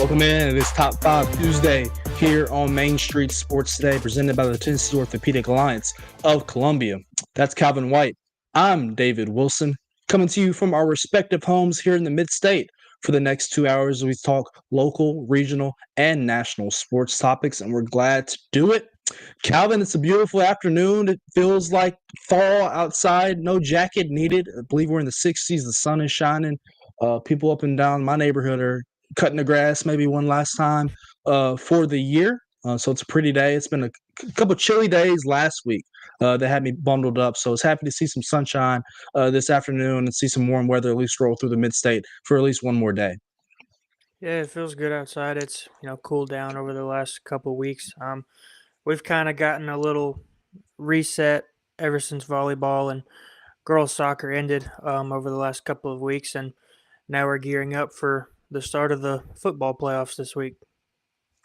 Welcome in to this Top 5 Tuesday here on Main Street Sports Today, presented by the Tennessee Orthopedic Alliance of Columbia. That's Calvin White. I'm David Wilson, coming to you from our respective homes here in the Mid-State. For the next 2 hours, we talk local, regional, and national sports topics, and we're glad to do it. Calvin, it's a beautiful afternoon. It feels like fall outside, no jacket needed. I believe we're in the 60s. The sun is shining. People up and down my neighborhood are cutting the grass maybe one last time for the year. So it's a pretty day. It's been a couple chilly days last week that had me bundled up. So I was happy to see some sunshine this afternoon and see some warm weather at least roll through the mid-state for at least one more day. Yeah, it feels good outside. It's cooled down over the last couple weeks. We've kind of gotten a little reset ever since volleyball and girls soccer ended over the last couple of weeks, and now we're gearing up for the start of the football playoffs this week.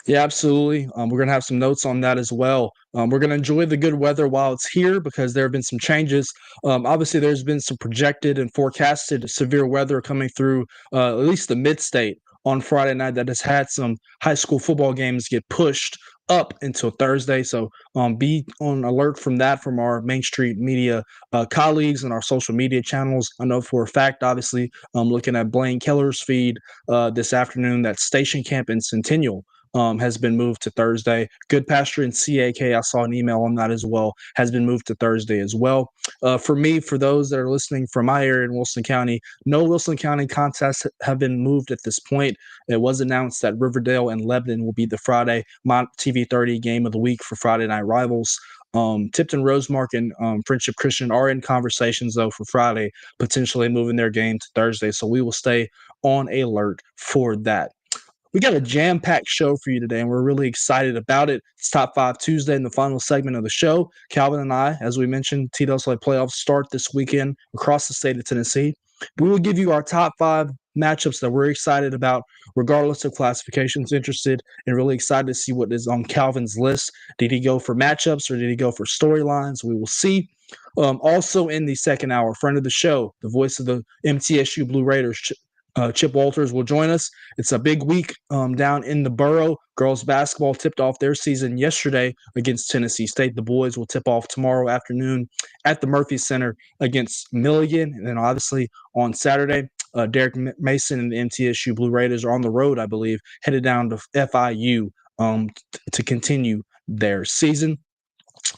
Yeah, absolutely. We're going to have some notes on that as well. We're going to enjoy the good weather while it's here because there have been some changes. Obviously, there's been some projected and forecasted severe weather coming through at least the mid-state on Friday night that has had some high school football games get pushed up until Thursday. So be on alert from that from our Main Street media colleagues and our social media channels. I know for a fact, obviously, looking at Blaine Keller's feed this afternoon, that Station Camp in Centennial has been moved to Thursday. Good Pasture and CAK, I saw an email on that as well, has been moved to Thursday as well. For me, for those that are listening from my area in Wilson County, no Wilson County contests have been moved at this point. It was announced that Riverdale and Lebanon will be the Friday TV 30 game of the week for Friday Night Rivals. Tipton Rosemark and Friendship Christian are in conversations, though, for Friday, potentially moving their game to Thursday. So we will stay on alert for that. We got a jam-packed show for you today, and we're really excited about it. It's Top 5 Tuesday in the final segment of the show. Calvin and I, as we mentioned, TSSAA playoffs start this weekend across the state of Tennessee. We will give you our top 5 matchups that we're excited about, regardless of classifications. Interested and really excited to see what is on Calvin's list. Did he go for matchups or did he go for storylines? We will see. Also in the second hour, friend of the show, the voice of the MTSU Blue Raiders, Chip Walters will join us. It's a big week down in the borough. Girls basketball tipped off their season yesterday against Tennessee State. The boys will tip off tomorrow afternoon at the Murphy Center against Milligan. And then obviously on Saturday, Derek Mason and the MTSU Blue Raiders are on the road, I believe, headed down to FIU to continue their season.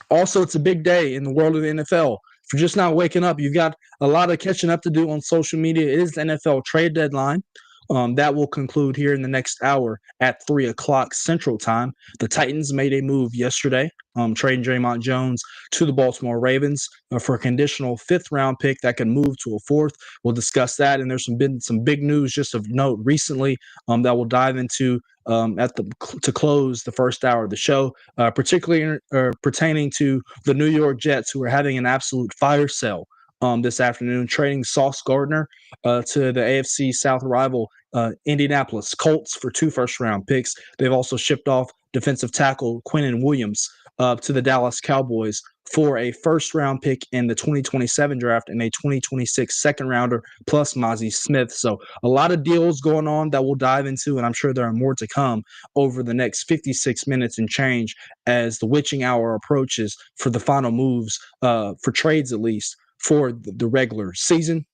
Also, it's a big day in the world of the NFL. If you're just not waking up, you've got a lot of catching up to do on social media. It is the NFL trade deadline. That will conclude here in the next hour at 3 o'clock Central Time. The Titans made a move yesterday, trading Draymond Jones to the Baltimore Ravens for a conditional 5th-round pick that can move to a 4th. We'll discuss that, and there's been some big news just of note recently that we'll dive into to close the first hour of the show, particularly pertaining to the New York Jets, who are having an absolute fire sale this afternoon, trading Sauce Gardner to the AFC South rival Indianapolis Colts for 2 first-round picks. They've also shipped off defensive tackle Quinnen Williams to the Dallas Cowboys for a first-round pick in the 2027 draft and a 2026 second-rounder plus Mozzie Smith. So a lot of deals going on that we'll dive into, and I'm sure there are more to come over the next 56 minutes and change as the witching hour approaches for the final moves, for trades at least, for the regular season.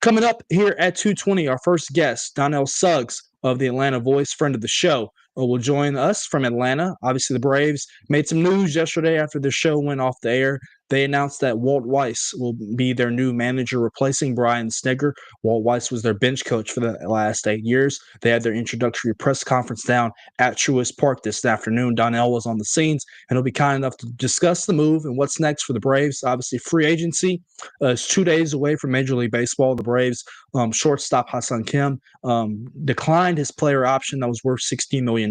Coming up here at 2:20, our first guest, DONNELL SUGGS of the Atlanta Voice, friend of the show, will join us from Atlanta. Obviously, the Braves made some news yesterday after the show went off the air. They announced that Walt Weiss will be their new manager, replacing Brian Snigger. Walt Weiss was their bench coach for the last 8 years. They had their introductory press conference down at Truist Park this afternoon. DONNELL was on the scenes, and he'll be kind enough to discuss the move and what's next for the Braves. Obviously, free agency is 2 days away from Major League Baseball. The Braves shortstop Ha-Seong Kim declined his player option that was worth $16 million.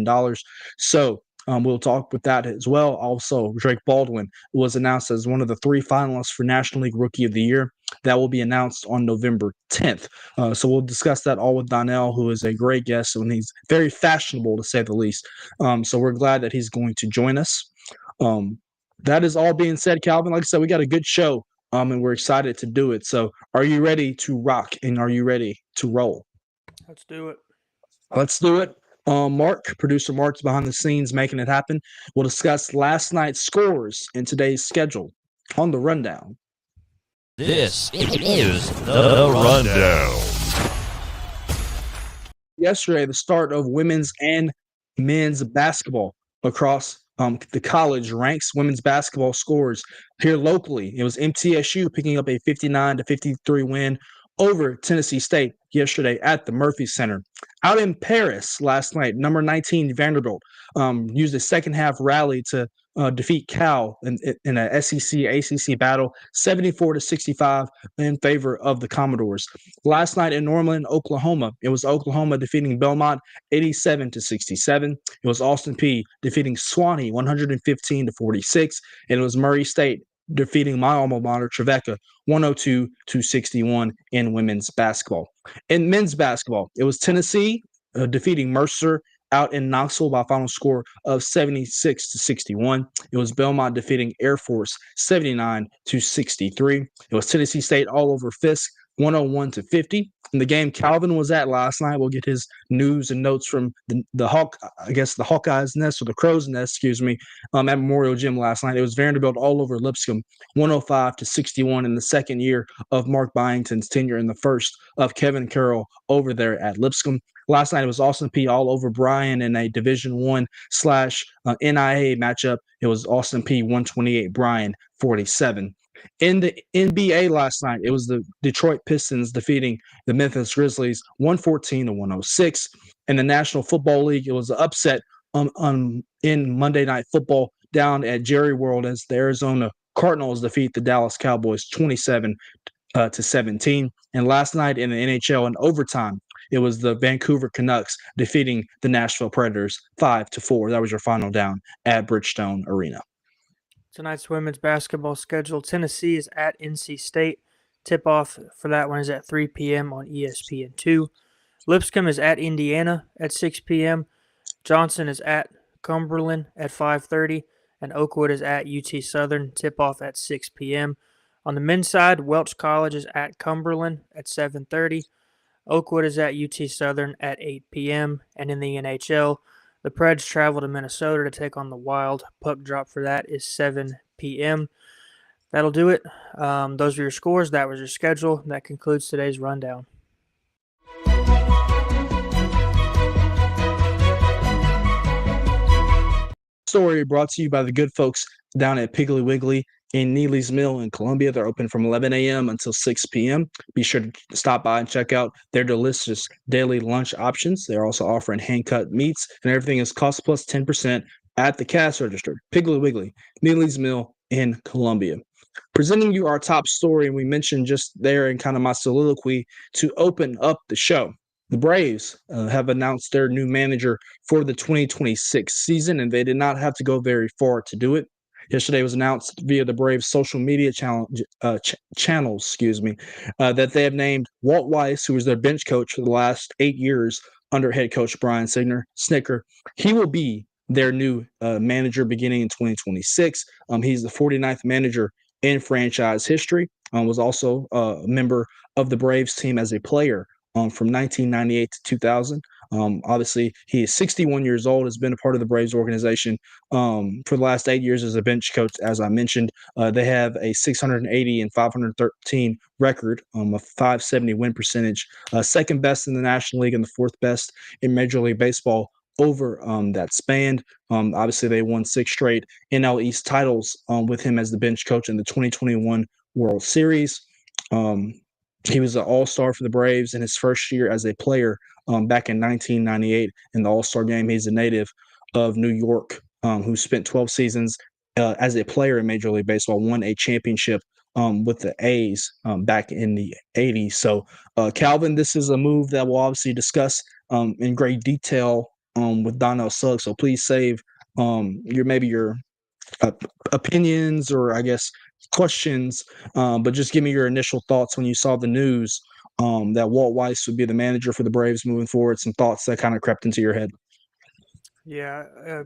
So we'll talk with that as well. Also, Drake Baldwin was announced as one of the 3 finalists for National League Rookie of the Year. That will be announced on November 10th. So we'll discuss that all with DONNELL, who is a great guest, and he's very fashionable, to say the least. So we're glad that he's going to join us. That is all being said, Calvin. Like I said, we got a good show, and we're excited to do it. So are you ready to rock, and are you ready to roll? Let's do it. Let's do it. Producer Mark's behind the scenes making it happen. We'll discuss last night's scores in today's schedule on the rundown. This is the Rundown. Yesterday, the start of women's and men's basketball across the college ranks. Women's basketball scores here locally. It was MTSU picking up a 59-53 win over Tennessee State yesterday at the Murphy Center. Out in Paris last night, number 19 Vanderbilt used a second half rally to defeat Cal in a SEC ACC battle, 74-65 in favor of the Commodores. Last night in Norman, Oklahoma, it was Oklahoma defeating Belmont 87-67. It was Austin Peay defeating Swanee 115-46, and it was Murray State defeating my alma mater, Trevecca, 102-61 in women's basketball. In men's basketball, it was Tennessee defeating Mercer out in Knoxville by a final score of 76-61. It was Belmont defeating Air Force 79-63. It was Tennessee State all over Fisk 101-50. In the game Calvin was at last night, we'll get his news and notes from the Hawkeyes nest, or the Crow's nest, excuse me, at Memorial Gym last night. It was Vanderbilt all over Lipscomb, 105-61 in the second year of Mark Byington's tenure, and the first of Kevin Carroll over there at Lipscomb. Last night it was Austin Peay all over Bryan in a Division I / NIA matchup. It was Austin Peay 128, Bryan 47. In the NBA last night, it was the Detroit Pistons defeating the Memphis Grizzlies 114-106. In the National Football League, it was an upset in Monday Night Football down at Jerry World as the Arizona Cardinals defeat the Dallas Cowboys 27-17. And last night in the NHL in overtime, it was the Vancouver Canucks defeating the Nashville Predators 5-4. That was your final down at Bridgestone Arena. Tonight's women's basketball schedule: Tennessee is at NC State. Tip-off for that one is at 3 p.m. on ESPN2. Lipscomb is at Indiana at 6 p.m. Johnson is at Cumberland at 5:30. And Oakwood is at UT Southern. Tip-off at 6 p.m. On the men's side, Welch College is at Cumberland at 7:30. Oakwood is at UT Southern at 8 p.m. And in the NHL, the Preds travel to Minnesota to take on the Wild. Puck drop for that is 7 p.m. That'll do it. Those are your scores. That was your schedule. That concludes today's rundown. Story brought to you by the good folks down at Piggly Wiggly in Neely's Mill in Columbia. They're open from 11 a.m. until 6 p.m. Be sure to stop by and check out their delicious daily lunch options. They're also offering hand-cut meats, and everything is cost plus 10% at the cash register. Piggly Wiggly, Neely's Mill in Columbia. Presenting you our top story, and we mentioned just there in kind of my soliloquy to open up the show. The Braves have announced their new manager for the 2026 season, and they did not have to go very far to do it. Yesterday was announced via the Braves' social media channels, that they have named Walt Weiss, who was their bench coach for the last 8 years under head coach Brian Snicker. He will be their new manager beginning in 2026. He's the 49th manager in franchise history. Was also a member of the Braves team as a player from 1998 to 2000. Obviously, he is 61 years old, has been a part of the Braves organization for the last 8 years as a bench coach, as I mentioned. They have a 680 and 513 record, a 570 win percentage, second best in the National League and the fourth best in Major League Baseball over that span. Obviously, they won 6 straight NL East titles with him as the bench coach in the 2021 World Series. He was an all-star for the Braves in his first year as a player back in 1998 in the All-Star game. He's a native of New York who spent 12 seasons as a player in Major League Baseball, won a championship with the A's back in the 80s. So, Calvin, this is a move that we'll obviously discuss in great detail with DONNELL SUGGS. So please save your opinions or, I guess, questions, but just give me your initial thoughts when you saw the news that Walt Weiss would be the manager for the Braves moving forward. Some thoughts that kind of crept into your head. Yeah,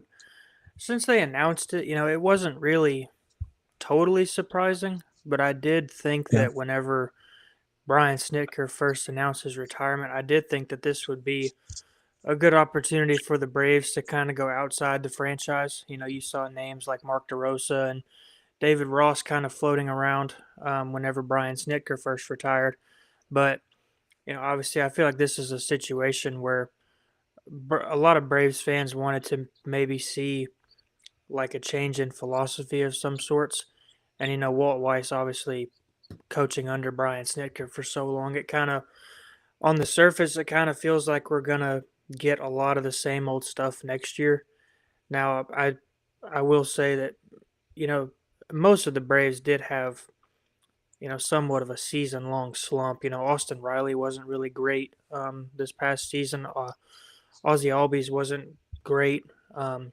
since they announced it, it wasn't really totally surprising, but I did think that whenever Brian Snitker first announced his retirement, I did think that this would be a good opportunity for the Braves to kind of go outside the franchise. You saw names like Mark DeRosa and David Ross kind of floating around whenever Brian Snitker first retired. But, obviously I feel like this is a situation where a lot of Braves fans wanted to maybe see like a change in philosophy of some sorts. And, Walt Weiss obviously coaching under Brian Snitker for so long, it kind of, on the surface, it kind of feels like we're going to get a lot of the same old stuff next year. Now, I will say that, most of the Braves did have, somewhat of a season long slump. Austin Riley wasn't really great this past season. Ozzie Albies wasn't great. Ronald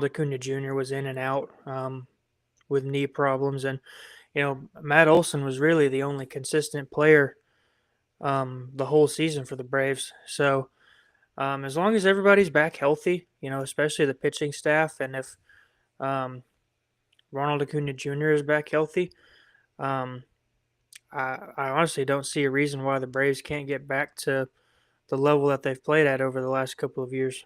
Acuna Jr. was in and out with knee problems. And, Matt Olson was really the only consistent player the whole season for the Braves. So as long as everybody's back healthy, especially the pitching staff, and if Ronald Acuna Jr. is back healthy, I honestly don't see a reason why the Braves can't get back to the level that they've played at over the last couple of years.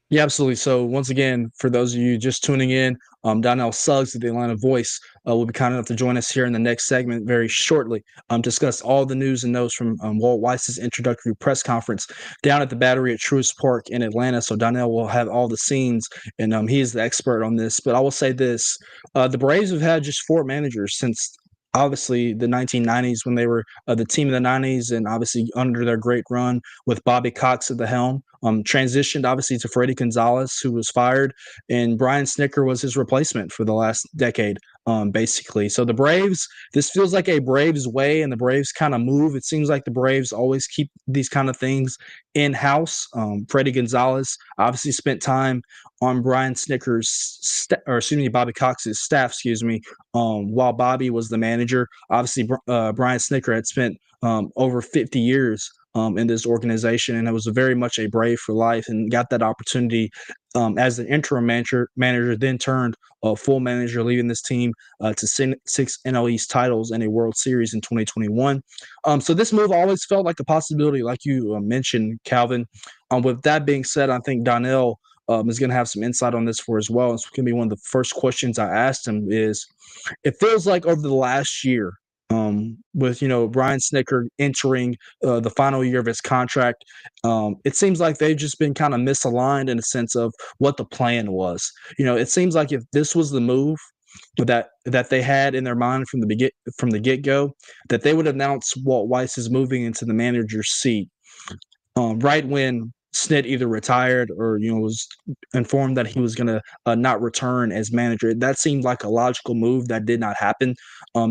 Yeah, absolutely. So once again, for those of you just tuning in, Donnell Suggs of the Atlanta Voice will be kind enough to join us here in the next segment very shortly. Discuss all the news and notes from Walt Weiss's introductory press conference down at the Battery at Truist Park in Atlanta. So Donnell will have all the scenes, and he is the expert on this. But I will say this: the Braves have had just 4 managers since obviously the 1990s when they were the team of the 90s, and obviously under their great run with Bobby Cox at the helm. Transitioned obviously to Freddie Gonzalez, who was fired, and Brian Snitker was his replacement for the last decade, basically. So the Braves, this feels like a Braves way, and the Braves kind of move. It seems like the Braves always keep these kind of things in-house. Freddie Gonzalez obviously spent time on Brian Snitker's, Bobby Cox's staff, while Bobby was the manager. Obviously, Brian Snitker had spent over 50 years in this organization, and it was very much a Brave for life, and got that opportunity as an interim manager, then turned full manager, leading this team to 6 NL East titles and a World Series in 2021. So this move always felt like a possibility, like you mentioned, Calvin. With that being said, I think Donnell is going to have some insight on this for as well. It's going to be one of the first questions I asked him is, it feels like over the last year, with Brian Snitker entering the final year of his contract, it seems like they've just been kind of misaligned in a sense of what the plan was. It seems like if this was the move that they had in their mind from the get go, that they would announce Walt Weiss is moving into the manager's seat right when Snit either retired or was informed that he was going to not return as manager. That seemed like a logical move. That did not happen.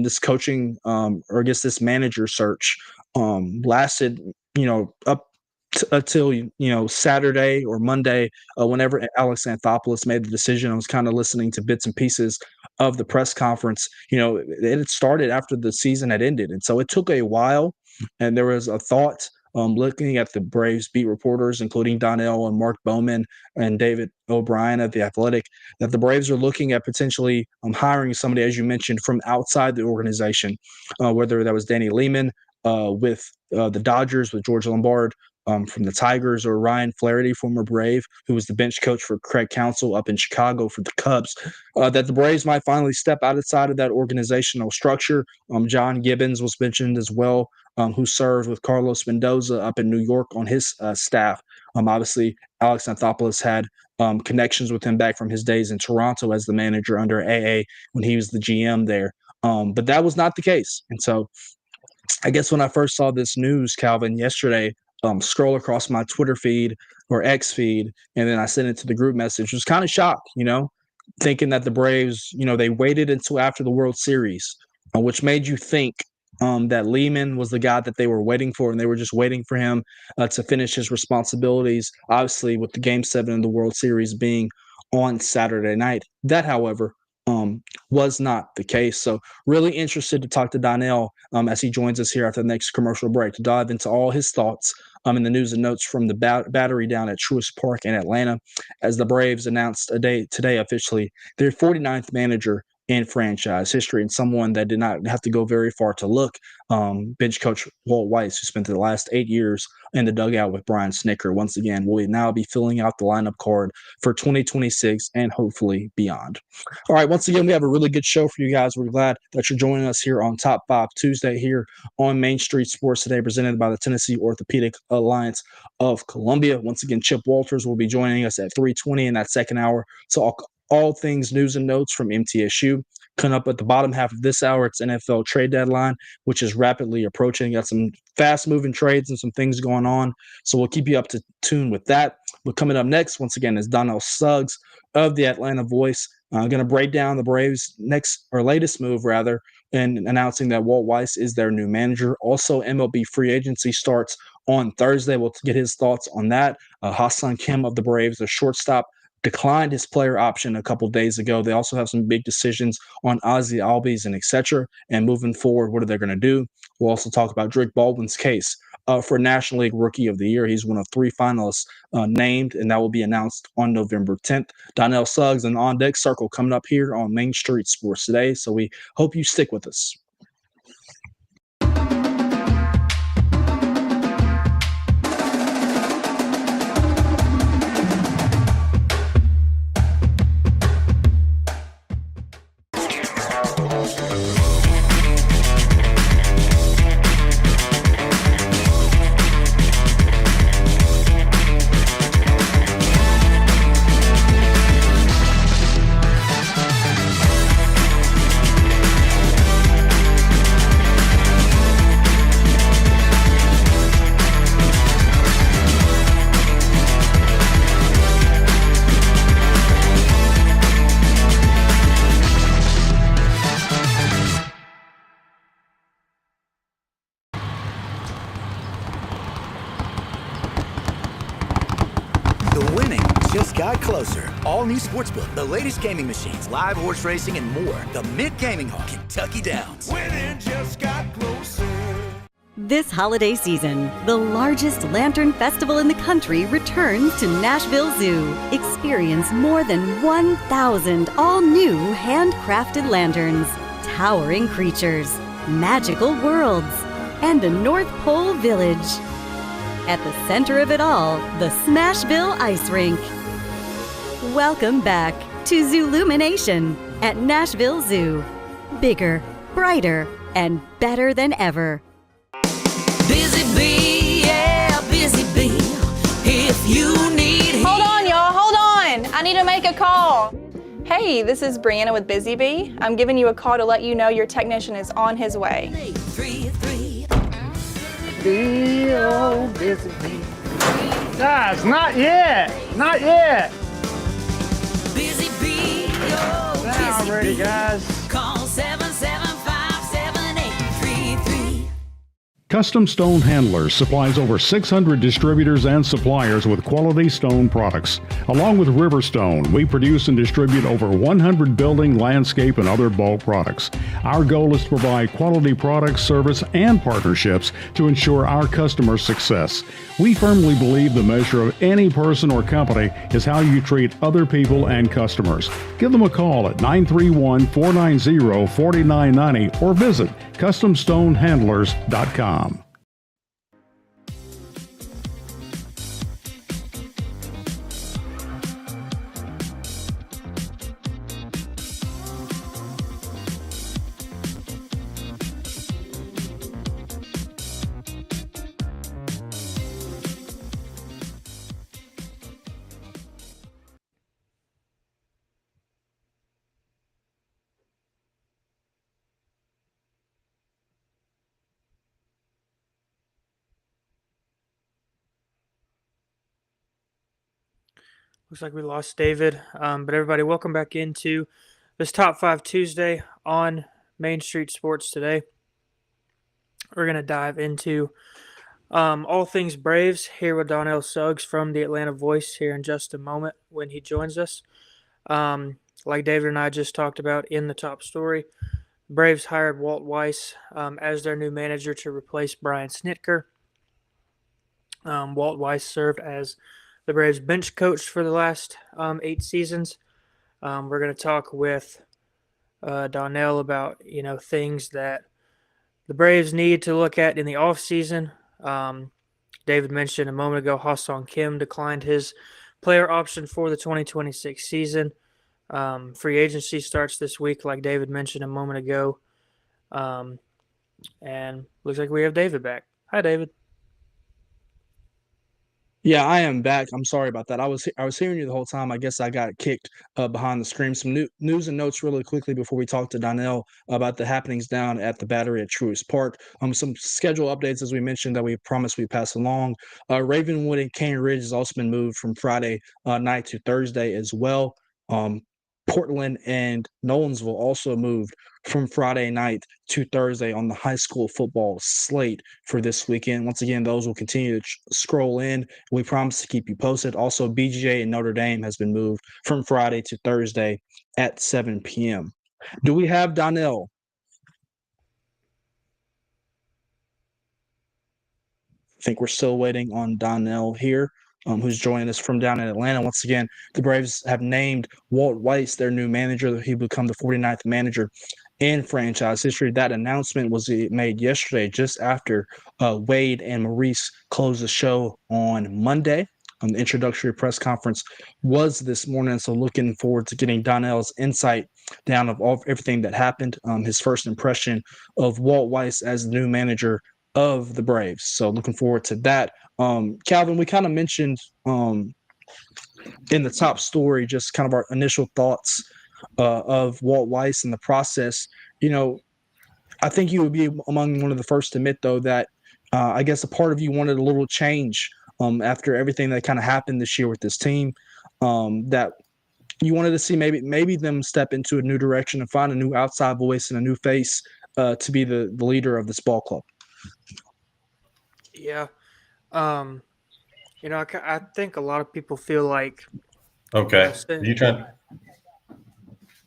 This coaching, or I guess this manager search, lasted up until Saturday or Monday, whenever Alex Anthopoulos made the decision. I was kind of listening to bits and pieces of the press conference. It had started after the season had ended, and so it took a while. And there was a thought, looking at the Braves beat reporters, including Donnell and Mark Bowman and David O'Brien of The Athletic, that the Braves are looking at potentially hiring somebody, as you mentioned, from outside the organization, whether that was Danny Lehman with the Dodgers, with George Lombard from the Tigers, or Ryan Flaherty, former Brave, who was the bench coach for Craig Counsell up in Chicago for the Cubs, that the Braves might finally step outside of that organizational structure. John Gibbons was mentioned as well, who served with Carlos Mendoza up in New York on his staff. Obviously, Alex Anthopoulos had connections with him back from his days in Toronto as the manager under AA when he was the GM there. But that was not the case. And so I guess when I first saw this news, Calvin, yesterday, scroll across my Twitter feed or X feed, and then I sent it to the group message, was kind of shocked, thinking that the Braves, they waited until after the World Series, which made you think that Lehman was the guy that they were waiting for, and they were just waiting for him to finish his responsibilities, obviously with the Game 7 of the World Series being on Saturday night. That, however, was not the case. So really interested to talk to Donnell as he joins us here after the next commercial break to dive into all his thoughts in the news and notes from the Battery down at Truist Park in Atlanta, as the Braves announced today officially their 49th manager in franchise history, and someone that did not have to go very far to look. Bench coach Walt Weiss, who spent the last 8 years in the dugout with Brian Snicker, once again will now be filling out the lineup card for 2026 and hopefully beyond. All right, once again, we have a really good show for you guys. We're glad that you're joining us here on Top 5 Tuesday here on Main Street Sports Today, presented by the Tennessee Orthopedic Alliance of Columbia. Once again, Chip Walters will be joining us at 3:20 in that second hour to all things news and notes from MTSU. Coming up at the bottom half of this hour, it's NFL trade deadline, which is rapidly approaching. Got some fast-moving trades and some things going on, so we'll keep you up to tune with that. But coming up next, once again, is DONNELL SUGGS of the Atlanta Voice. Going to break down the Braves' latest move, rather, and announcing that Walt Weiss is their new manager. Also, MLB free agency starts on Thursday. We'll get his thoughts on that. Ha-Seong Kim of the Braves, the shortstop, declined his player option a couple days ago. They also have some big decisions on Ozzie Albies and etc. And moving forward, what are they going to do? We'll also talk about Drake Baldwin's case for National League Rookie of the Year. He's one of 3 finalists named, and that will be announced on November 10th. DONNELL SUGGS and On Deck Circle coming up here on Main Street Sports Today. So we hope you stick with us. Got closer. All new Sportsbook, the latest gaming machines, live horse racing, and more. The Mid Gaming Hall, Kentucky Downs. Winning just got closer. This holiday season, the largest lantern festival in the country returns to Nashville Zoo. Experience more than 1,000 all-new handcrafted lanterns, towering creatures, magical worlds, and a North Pole village. At the center of it all, the Smashville Ice Rink. Welcome back to Zoolumination at Nashville Zoo. Bigger, brighter, and better than ever. Busy bee, yeah, busy bee. If you need... Hold on, y'all, hold on. I need to make a call. Hey, this is Brianna with Busy Bee. I'm giving you a call to let you know your technician is on his way. 3-3. Busy bee. Guys, not yet. Not yet. Busy bee, oh, Now busy ready, bee. guys. Call 775-7833. Custom Stone Handlers supplies over 600 distributors and suppliers with quality stone products. Along with Riverstone, we produce and distribute over 100 building, landscape, and other bulk products. Our goal is to provide quality products, service, and partnerships to ensure our customers' success. We firmly believe the measure of any person or company is how you treat other people and customers. Give them a call at 931-490-4990 or visit CustomStoneHandlers.com. Looks like we lost David. But everybody, welcome back into this Top 5 Tuesday on Main Street Sports Today. We're going to dive into all things Braves here with DONNELL SUGGS from the Atlanta Voice here in just a moment when he joins us. Like David and I just talked about in the top story, Braves hired Walt Weiss as their new manager to replace Brian Snitker. Walt Weiss served as the Braves bench coach for the last 8 seasons. We're going to talk with Donnell about things that the Braves need to look at in the offseason. David mentioned a moment ago, Ha-Sung Kim declined his player option for the 2026 season. Free agency starts this week, like David mentioned a moment ago. And looks like we have David back. Hi, David. Yeah, I am back. I'm sorry about that. I was hearing you the whole time. I guess I got kicked behind the screen. Some news and notes really quickly before we talk to Donnell about the happenings down at the Battery at Truist Park. Some schedule updates, as we mentioned, that we promised we pass along. Ravenwood and Cane Ridge has also been moved from Friday night to Thursday as well. Portland and Nolensville also moved from Friday night to Thursday on the high school football slate for this weekend. Once again, those will continue to scroll in. We promise to keep you posted. Also, BGA and Notre Dame has been moved from Friday to Thursday at 7 p.m. Do we have Donnell? I think we're still waiting on Donnell here, who's joining us from down in Atlanta. Once again, the Braves have named Walt Weiss their new manager. He will become the 49th manager in franchise history. That announcement was made yesterday, just after Wade and Maurice closed the show on Monday. The introductory press conference was this morning, so looking forward to getting Donnell's insight down of everything that happened, his first impression of Walt Weiss as the new manager of the Braves. So looking forward to that. Calvin, we kind of mentioned in the top story just kind of our initial thoughts of Walt Weiss and the process. I think you would be among one of the first to admit, though, that I guess a part of you wanted a little change after everything that kind of happened this year with this team, that you wanted to see maybe them step into a new direction and find a new outside voice and a new face to be the leader of this ball club. Yeah. I think a lot of people feel like. Okay. You trying?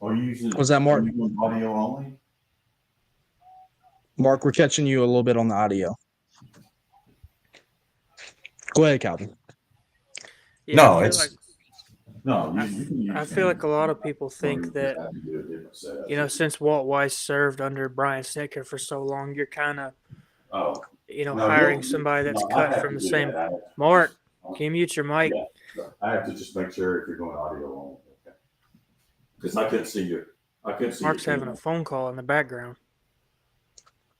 Are you using? Was that Mark? Audio only. Mark, we're catching you a little bit on the audio. Go ahead, Calvin. Yeah, No, it's no. I feel like a lot of people think that since Walt Weiss served under Brian Snitker for so long, you're kind of hiring somebody that's cut from the same. Mark, can you mute your mic? Yeah, I have to just make sure if you're going audio only, because I couldn't see you. Mark's having a phone call in the background.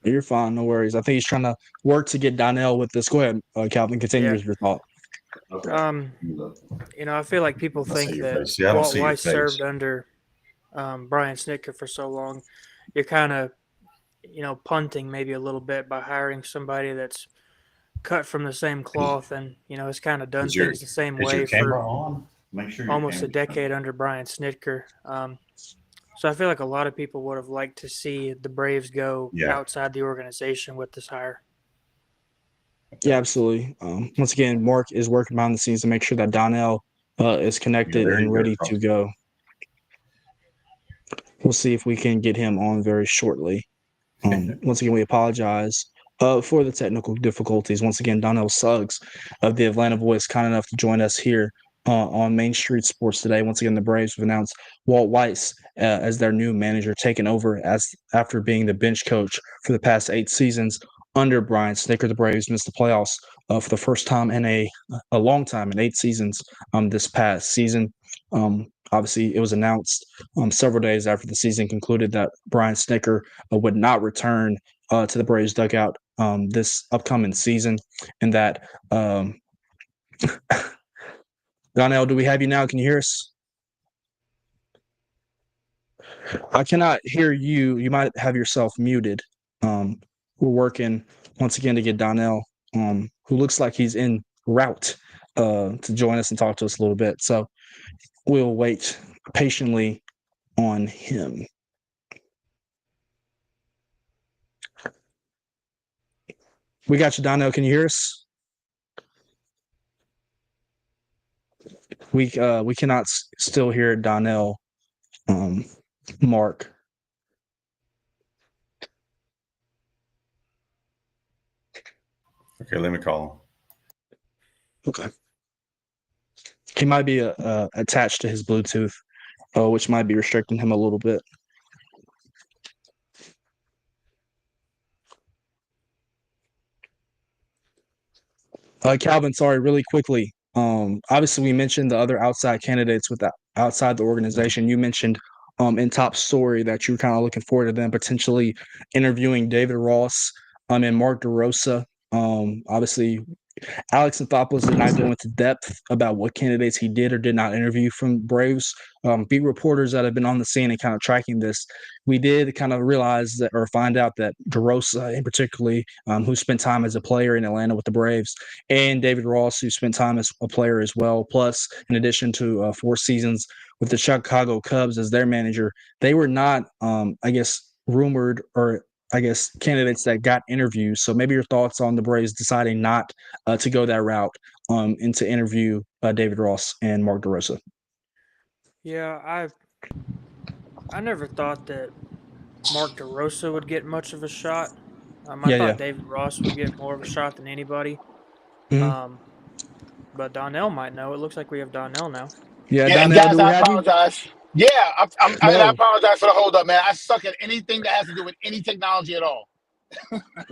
You're fine, no worries. I think he's trying to work to get Donnell with this. Go ahead, Calvin. Continue your thought. Okay. I feel like people think that Walt Weiss served under Brian Snitker for so long. You're kind of, punting maybe a little bit by hiring somebody that's cut from the same cloth and, has kind of done things the same way for almost a decade under Brian Snitker. So I feel like a lot of people would have liked to see the Braves go outside the organization with this hire. Yeah, absolutely. Once again, Mark is working behind the scenes to make sure that Donnell is connected and ready to go. We'll see if we can get him on very shortly. Once again, we apologize for the technical difficulties. Once again, Donnell Suggs of the Atlanta Voice, kind enough to join us here on Main Street Sports today. Once again, the Braves have announced Walt Weiss as their new manager, taking over after being the bench coach for the past 8 seasons under Brian Snitker. The Braves missed the playoffs for the first time in a long time, in 8 seasons this past season. Obviously, it was announced several days after the season concluded that Brian Snitker would not return to the Braves dugout this upcoming season, and that Donnell, do we have you now? Can you hear us? I cannot hear you. You might have yourself muted. We're working once again to get Donnell, who looks like he's en route to join us and talk to us a little bit. So we'll wait patiently on him. We got you, Donnell. Can you hear us? We cannot still hear Donnell. Mark. Okay, let me call him. Okay. He might be attached to his Bluetooth, which might be restricting him a little bit. Calvin, sorry, really quickly. Obviously, we mentioned the other outside candidates outside the organization. You mentioned in top story that you're kind of looking forward to them potentially interviewing David Ross and Mark DeRosa. Obviously, Alex Anthopoulos did not go into depth about what candidates he did or did not interview from Braves. Beat reporters that have been on the scene and kind of tracking this, we did kind of realize that or find out that DeRosa, in particularly, who spent time as a player in Atlanta with the Braves, and David Ross, who spent time as a player as well, plus in addition to 4 seasons with the Chicago Cubs as their manager, they were not, I guess, rumored or candidates that got interviews. So maybe your thoughts on the Braves deciding not to go that route and to interview David Ross and Mark DeRosa. Yeah, I never thought that Mark DeRosa would get much of a shot. I thought David Ross would get more of a shot than anybody. Mm-hmm. But Donnell might know. It looks like we have Donnell now. Yeah, and Donnell, guys, do we I have you? apologize. Yeah, I No. apologize for the hold up, man. I suck at anything that has to do with any technology at all.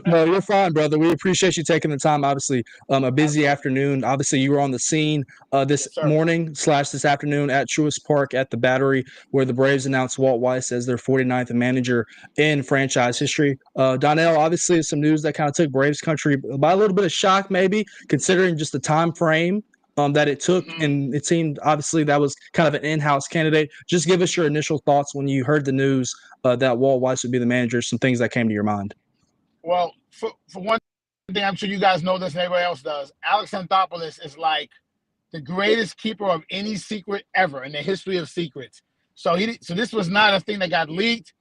No, you're fine, brother. We appreciate you taking the time. Obviously, a busy afternoon. Obviously, you were on the scene this morning / this afternoon at Truist Park at the Battery, where the Braves announced Walt Weiss as their 49th manager in franchise history. Donnell, obviously, some news that kind of took Braves country by a little bit of shock, maybe considering just the time frame that it took, and it seemed obviously that was kind of an in-house candidate. Just give us your initial thoughts when you heard the news that Walt Weiss would be the manager. Some things that came to your mind. Well, for one thing, I'm sure you guys know this and everybody else does. Alex Anthopoulos is like the greatest keeper of any secret ever in the history of secrets. So this was not a thing that got leaked.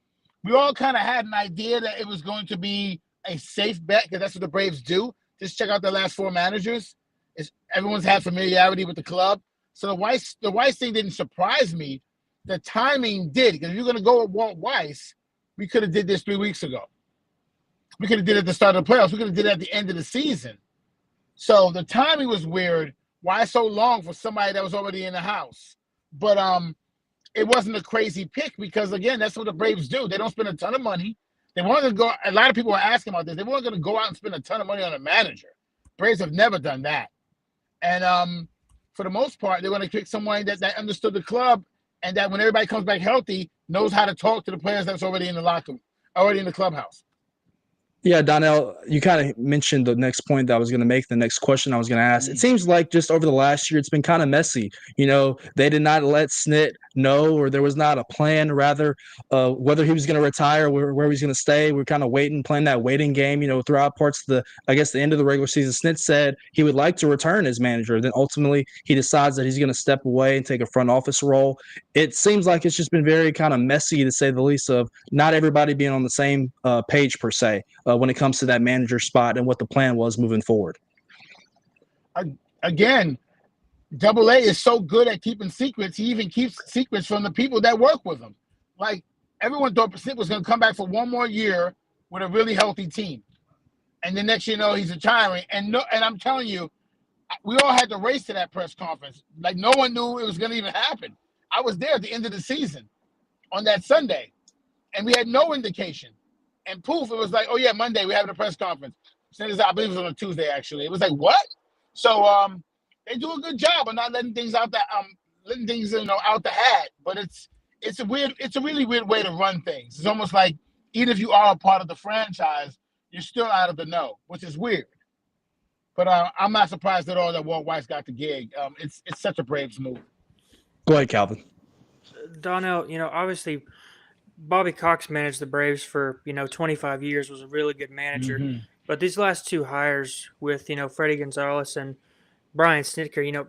We all kind of had an idea that it was going to be a safe bet because that's what the Braves do. Just check out their last 4 managers. Everyone's had familiarity with the club. So the Weiss thing didn't surprise me. The timing did, because if you're going to go with Walt Weiss, we could have did this 3 weeks ago. We could have did it at the start of the playoffs. We could have did it at the end of the season. So the timing was weird. Why so long for somebody that was already in the house? But it wasn't a crazy pick because, again, that's what the Braves do. They don't spend a ton of money. They weren't going to go. A lot of people were asking about this. They weren't going to go out and spend a ton of money on a manager. Braves have never done that. And for the most part, they're going to pick someone that understood the club and that when everybody comes back healthy, knows how to talk to the players that's already in the locker room, already in the clubhouse. Yeah, Donnell, you kind of mentioned the next point that I was going to make, the next question I was going to ask. It seems like just over the last year, it's been kind of messy. You know, they did not let Snit know, or there was not a plan, rather, whether he was going to retire or where he was going to stay. We're kind of playing that waiting game, throughout parts of the end of the regular season. Snit said he would like to return as manager. Then ultimately, he decides that he's going to step away and take a front office role. It seems like it's just been very kind of messy, to say the least, of not everybody being on the same page, per se. When it comes to that manager spot and what the plan was moving forward. Again, AA is so good at keeping secrets. He even keeps secrets from the people that work with him. Like, everyone thought Snit was going to come back for one more year with a really healthy team. And the next year, he's retiring. And I'm telling you, we all had to race to that press conference. Like, no one knew it was going to even happen. I was there at the end of the season on that Sunday, and we had no indication. And poof, it was like, oh yeah, Monday we're having a press conference. I believe it was on a Tuesday, actually. It was like, what? So they do a good job of not letting things out the out the hat. But it's a really weird way to run things. It's almost like even if you are a part of the franchise, you're still out of the know, which is weird. But I'm not surprised at all that Walt Weiss got the gig. It's such a Braves move. Go ahead, Calvin. Donnell, obviously Bobby Cox managed the Braves for, 25 years, was a really good manager. Mm-hmm. But these last 2 hires with, Freddie Gonzalez and Brian Snitker,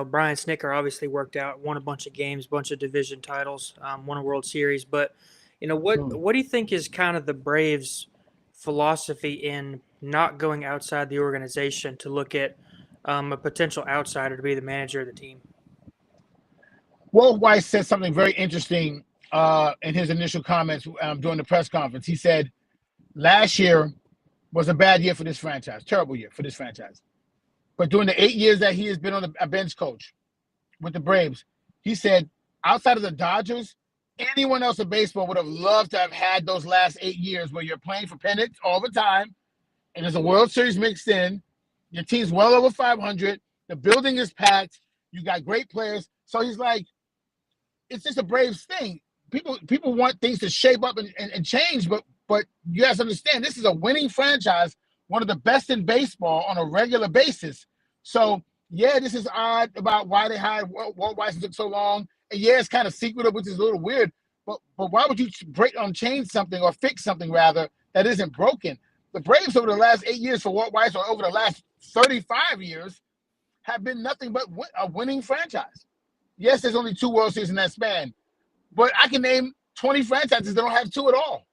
Brian Snitker obviously worked out, won a bunch of games, bunch of division titles, won a World Series. But, what do you think is kind of the Braves' philosophy in not going outside the organization to look at a potential outsider to be the manager of the team? Walt Weiss said something very interesting in his initial comments during the press conference. He said, last year was a bad year for this franchise, terrible year for this franchise. But during the 8 years that he has been on a bench coach with the Braves, he said, outside of the Dodgers, anyone else in baseball would have loved to have had those last 8 years where you're playing for pennants all the time, and there's a World Series mixed in. Your team's well over 500. The building is packed. You got great players. So he's like, it's just a Braves thing. People want things to shape up and change, but you guys understand this is a winning franchise, one of the best in baseball on a regular basis. So yeah, this is odd about why they hired Walt Weiss took so long. And yeah, it's kind of secretive, which is a little weird. But why would you change something or fix something rather that isn't broken? The Braves over the last 8 years for Walt Weiss, or over the last 35 years, have been nothing but a winning franchise. Yes, there's only 2 World Series in that span, but I can name 20 franchises that don't have 2 at all.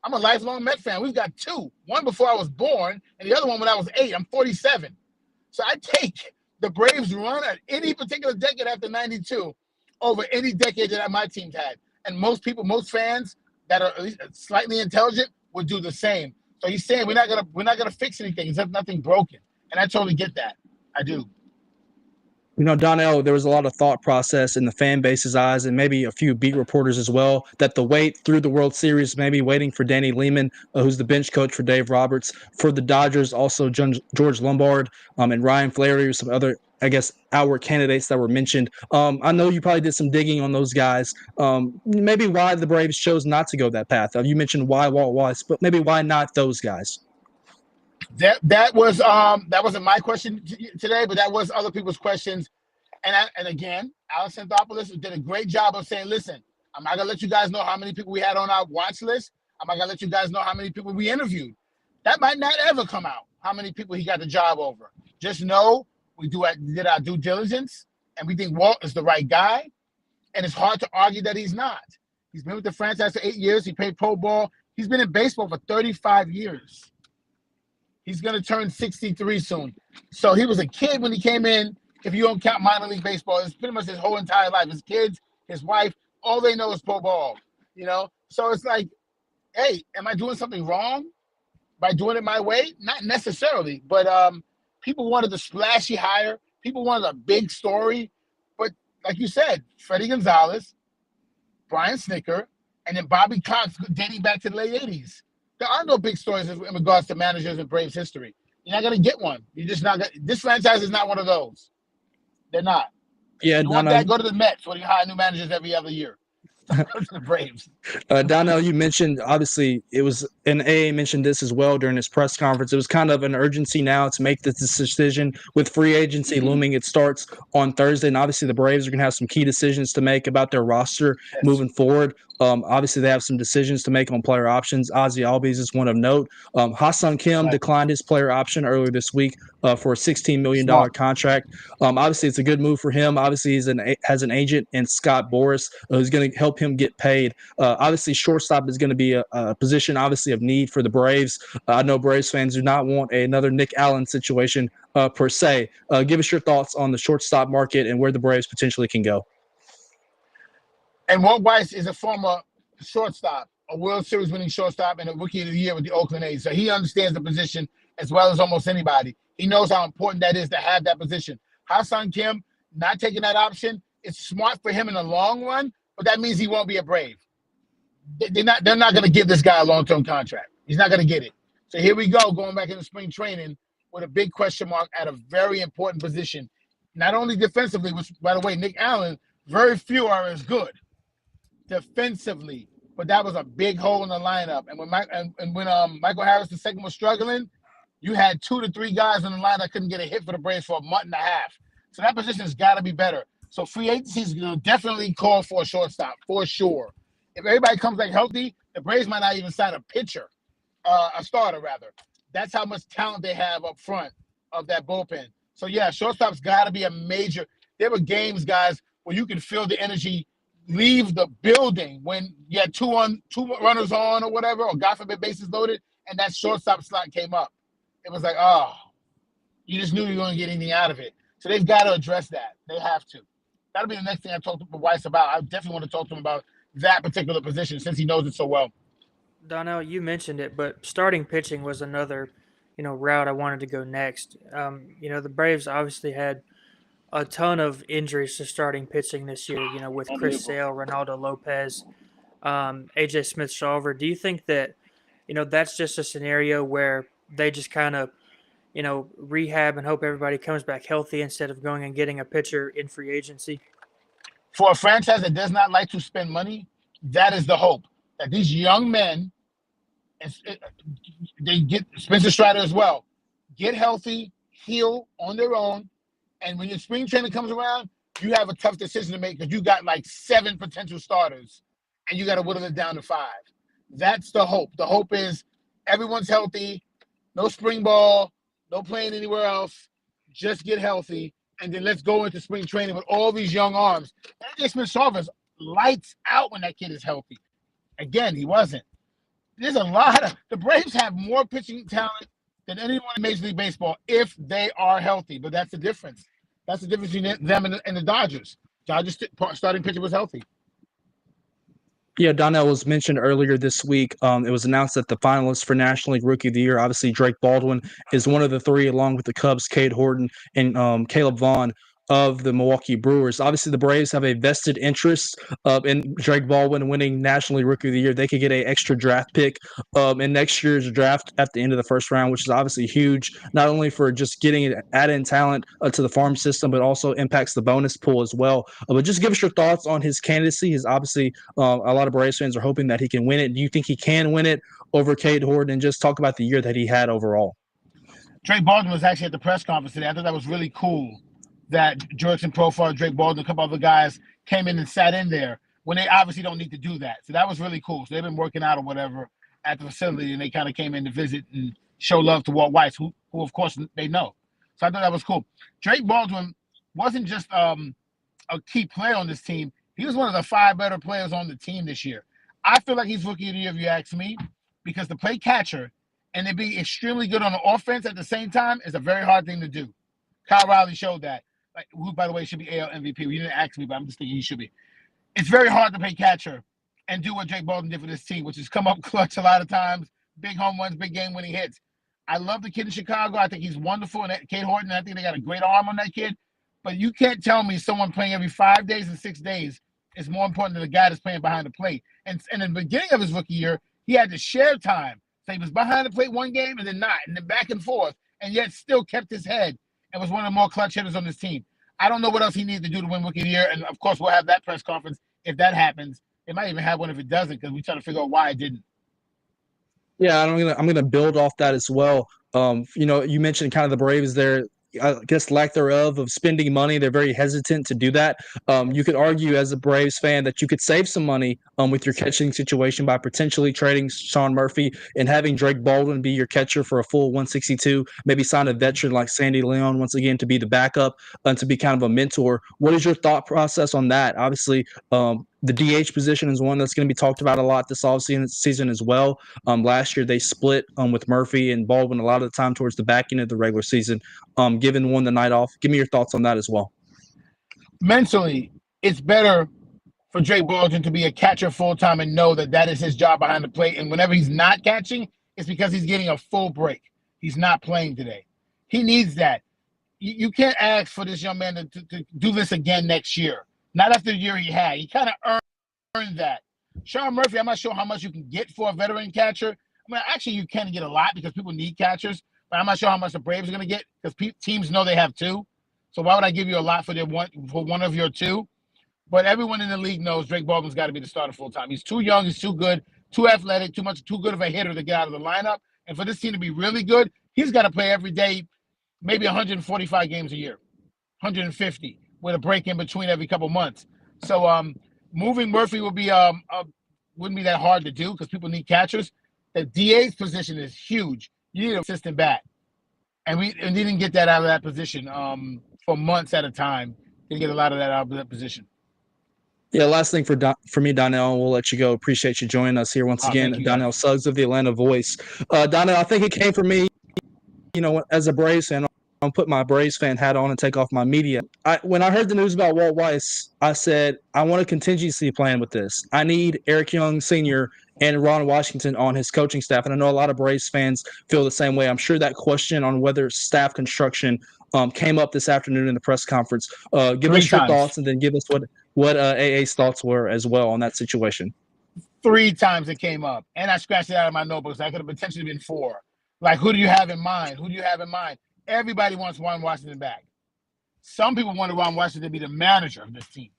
I'm a lifelong Met fan. We've got 2. One before I was born, and the other one when I was 8. I'm 47. So I take the Braves run at any particular decade after 92 over any decade that my team's had. And most fans that are at least slightly intelligent would do the same. So he's saying we're not gonna fix anything. There's nothing broken, and I totally get that. I do. You know, Donnell, there was a lot of thought process in the fan base's eyes, and maybe a few beat reporters as well, that the wait through the World Series, maybe waiting for Danny Lehman, who's the bench coach for Dave Roberts, for the Dodgers, also George Lombard, and Ryan Flaherty, or some other, I guess, outward candidates that were mentioned. I know you probably did some digging on those guys. Maybe why the Braves chose not to go that path. You mentioned why Walt Weiss, but maybe why not those guys? That wasn't my question today, but that was other people's questions. And again, Alex Anthopoulos did a great job of saying, listen, I'm not gonna let you guys know how many people we had on our watch list. I'm not gonna let you guys know how many people we interviewed. That might not ever come out, how many people he got the job over. Just know we did our due diligence, and we think Walt is the right guy. And it's hard to argue that he's not. He's been with the franchise for 8 years. He played pro ball. He's been in baseball for 35 years. He's going to turn 63 soon. So he was a kid when he came in. If you don't count minor league baseball, it's pretty much his whole entire life. His kids, his wife, all they know is pro ball, you know? So it's like, hey, am I doing something wrong by doing it my way? Not necessarily, but people wanted the splashy hire. People wanted a big story. But like you said, Freddie Gonzalez, Brian Snicker, and then Bobby Cox dating back to the late 80s. There are no big stories in regards to managers in Braves history. You're not going to get one. You're just not going to. This franchise is not one of those. They're not. Yeah, you want that, go to the Mets where you hire new managers every other year. Go to the Braves. Donnell, you mentioned, obviously, it was, and AA mentioned this as well during his press conference. It was kind of an urgency now to make this decision with free agency looming. It starts on Thursday, and obviously the Braves are going to have some key decisions to make about their roster moving forward. Obviously, they have some decisions to make on player options. Ozzie Albies is one of note. Ha-Seong Kim declined his player option earlier this week for a $16 million contract. Obviously, it's a good move for him. Obviously, he has an agent in Scott Boras who's going to help him get paid. Obviously, shortstop is going to be a position, obviously, of need for the Braves. I know Braves fans do not want another Nick Allen situation per se. Give us your thoughts on the shortstop market and where the Braves potentially can go. And Walt Weiss is a former shortstop, a World Series winning shortstop, and a Rookie of the Year with the Oakland A's. So he understands the position as well as almost anybody. He knows how important that is to have that position. Ha-Seong Kim not taking that option, it's smart for him in the long run, but that means he won't be a Brave. They're not going to give this guy a long-term contract. He's not going to get it. So here we go, going back into spring training with a big question mark at a very important position. Not only defensively, which, by the way, Nick Allen, very few are as good defensively, but that was a big hole in the lineup. And when Michael Harris II was struggling, you had 2 to 3 guys in the line that couldn't get a hit for the Braves for a month and a half. So that position has got to be better. So free agency is going to definitely call for a shortstop, for sure. If everybody comes back healthy, the Braves might not even sign a pitcher, a starter rather. That's how much talent they have up front of that bullpen. So yeah, shortstop's got to be a major. There were games, guys, where you can feel the energy leave the building when you had two runners on or whatever, or God forbid bases loaded, and that shortstop slot came up. It was like, oh, you just knew you weren't going to get anything out of it. So they've got to address that. They have to. That'll be the next thing I talk to Weiss about. I definitely want to talk to him about that particular position since he knows it so well. Donnell, you mentioned it, but starting pitching was another, route I wanted to go next. The Braves obviously had a ton of injuries to starting pitching this year, with Chris Sale, Ronaldo Lopez, AJ Smith-Shawver. Do you think that, that's just a scenario where they just kind of, rehab and hope everybody comes back healthy instead of going and getting a pitcher in free agency? For a franchise that does not like to spend money, that is the hope. That these young men, they get Spencer Strider as well, get healthy, heal on their own, and when your spring training comes around, you have a tough decision to make because you got like 7 potential starters, and you got to whittle it down to 5. That's the hope. The hope is everyone's healthy, no spring ball, no playing anywhere else, just get healthy, and then let's go into spring training with all these young arms. AJ Smith-Shawver's lights out when that kid is healthy. Again, he wasn't. There's a lot of – the Braves have more pitching talent than anyone in Major League Baseball if they are healthy, but that's the difference. That's the difference between them and the Dodgers. Dodgers starting pitcher was healthy. Yeah, Donnell was mentioned earlier this week. It was announced that the finalists for National League Rookie of the Year, obviously Drake Baldwin is one of the 3, along with the Cubs, Cade Horton, and Caleb Vaughn of the Milwaukee Brewers. Obviously, the Braves have a vested interest in Drake Baldwin winning National League Rookie of the Year. They could get an extra draft pick in next year's draft at the end of the first round, which is obviously huge, not only for just getting add-in talent to the farm system, but also impacts the bonus pool as well. But just give us your thoughts on his candidacy. He's obviously a lot of Braves fans are hoping that he can win it. Do you think he can win it over Cade Horton? And just talk about the year that he had overall. Drake Baldwin was actually at the press conference today. I thought that was really cool that Jurickson Profar, Drake Baldwin, a couple other guys came in and sat in there when they obviously don't need to do that. So that was really cool. So they've been working out or whatever at the facility, and they kind of came in to visit and show love to Walt Weiss, who of course they know. So I thought that was cool. Drake Baldwin wasn't just a key player on this team. He was one of the 5 better players on the team this year. I feel like he's Rookie of the Year, if you ask me, because to play catcher and to be extremely good on the offense at the same time is a very hard thing to do. Kyle Riley showed that. Who, by the way, should be AL MVP. You didn't ask me, but I'm just thinking he should be. It's very hard to play catcher and do what Drake Baldwin did for this team, which is come up clutch a lot of times, big home runs, big game-winning hits. I love the kid in Chicago. I think he's wonderful. And Cade Horton, I think they got a great arm on that kid. But you can't tell me someone playing every 5 days and 6 days is more important than the guy that's playing behind the plate. And in the beginning of his rookie year, he had to share time. So he was behind the plate one game and then not, and then back and forth, and yet still kept his head and was one of the more clutch hitters on this team. I don't know what else he needs to do to win Rookie of the Year, and of course we'll have that press conference if that happens. They might even have one if it doesn't, because we try to figure out why it didn't. Yeah, I'm gonna build off that as well. You mentioned kind of the Braves there. I guess lack thereof of spending money. They're very hesitant to do that. You could argue as a Braves fan that you could save some money with your catching situation by potentially trading Sean Murphy and having Drake Baldwin be your catcher for a full 162, maybe sign a veteran like Sandy Leon once again to be the backup and to be kind of a mentor. What is your thought process on that? Obviously, the DH position is one that's going to be talked about a lot this offseason as well. Last year they split with Murphy and Baldwin a lot of the time towards the back end of the regular season. Given one the night off, give me your thoughts on that as well. Mentally, it's better for Drake Baldwin to be a catcher full-time and know that that is his job behind the plate. And whenever he's not catching, it's because he's getting a full break. He's not playing today. He needs that. You can't ask for this young man to do this again next year. Not after the year he had. He kind of earned that. Sean Murphy, I'm not sure how much you can get for a veteran catcher. I mean, actually, you can get a lot because people need catchers, but I'm not sure how much the Braves are going to get because teams know they have 2. So why would I give you a lot for one of your 2? But everyone in the league knows Drake Baldwin's got to be the starter full time. He's too young, he's too good, too athletic, too good of a hitter to get out of the lineup. And for this team to be really good, he's got to play every day, maybe 145 games a year, 150. With a break in between every couple months. So moving Murphy would be wouldn't be that hard to do because people need catchers. The DA's position is huge. You need an assistant bat. And we didn't get that out of that position for months at a time. Didn't get a lot of that out of that position. Yeah, last thing for me, Donnell, we'll let you go. Appreciate you joining us here once again. Donnell Suggs of the Atlanta Voice. Donnell, I think it came from me, as a Braves fan. I'll put my Braves fan hat on and take off my media. When I heard the news about Walt Weiss, I said, I want a contingency plan with this. I need Eric Young Sr. and Ron Washington on his coaching staff. And I know a lot of Braves fans feel the same way. I'm sure that question on whether staff construction came up this afternoon in the press conference. Give us your thoughts and then give us what AA's thoughts were as well on that situation. 3 times it came up. And I scratched it out of my notebooks. That could have potentially been 4. Like, who do you have in mind? Who do you have in mind? Everybody wants Ron Washington back. Some people wanted Ron Washington to be the manager of this team.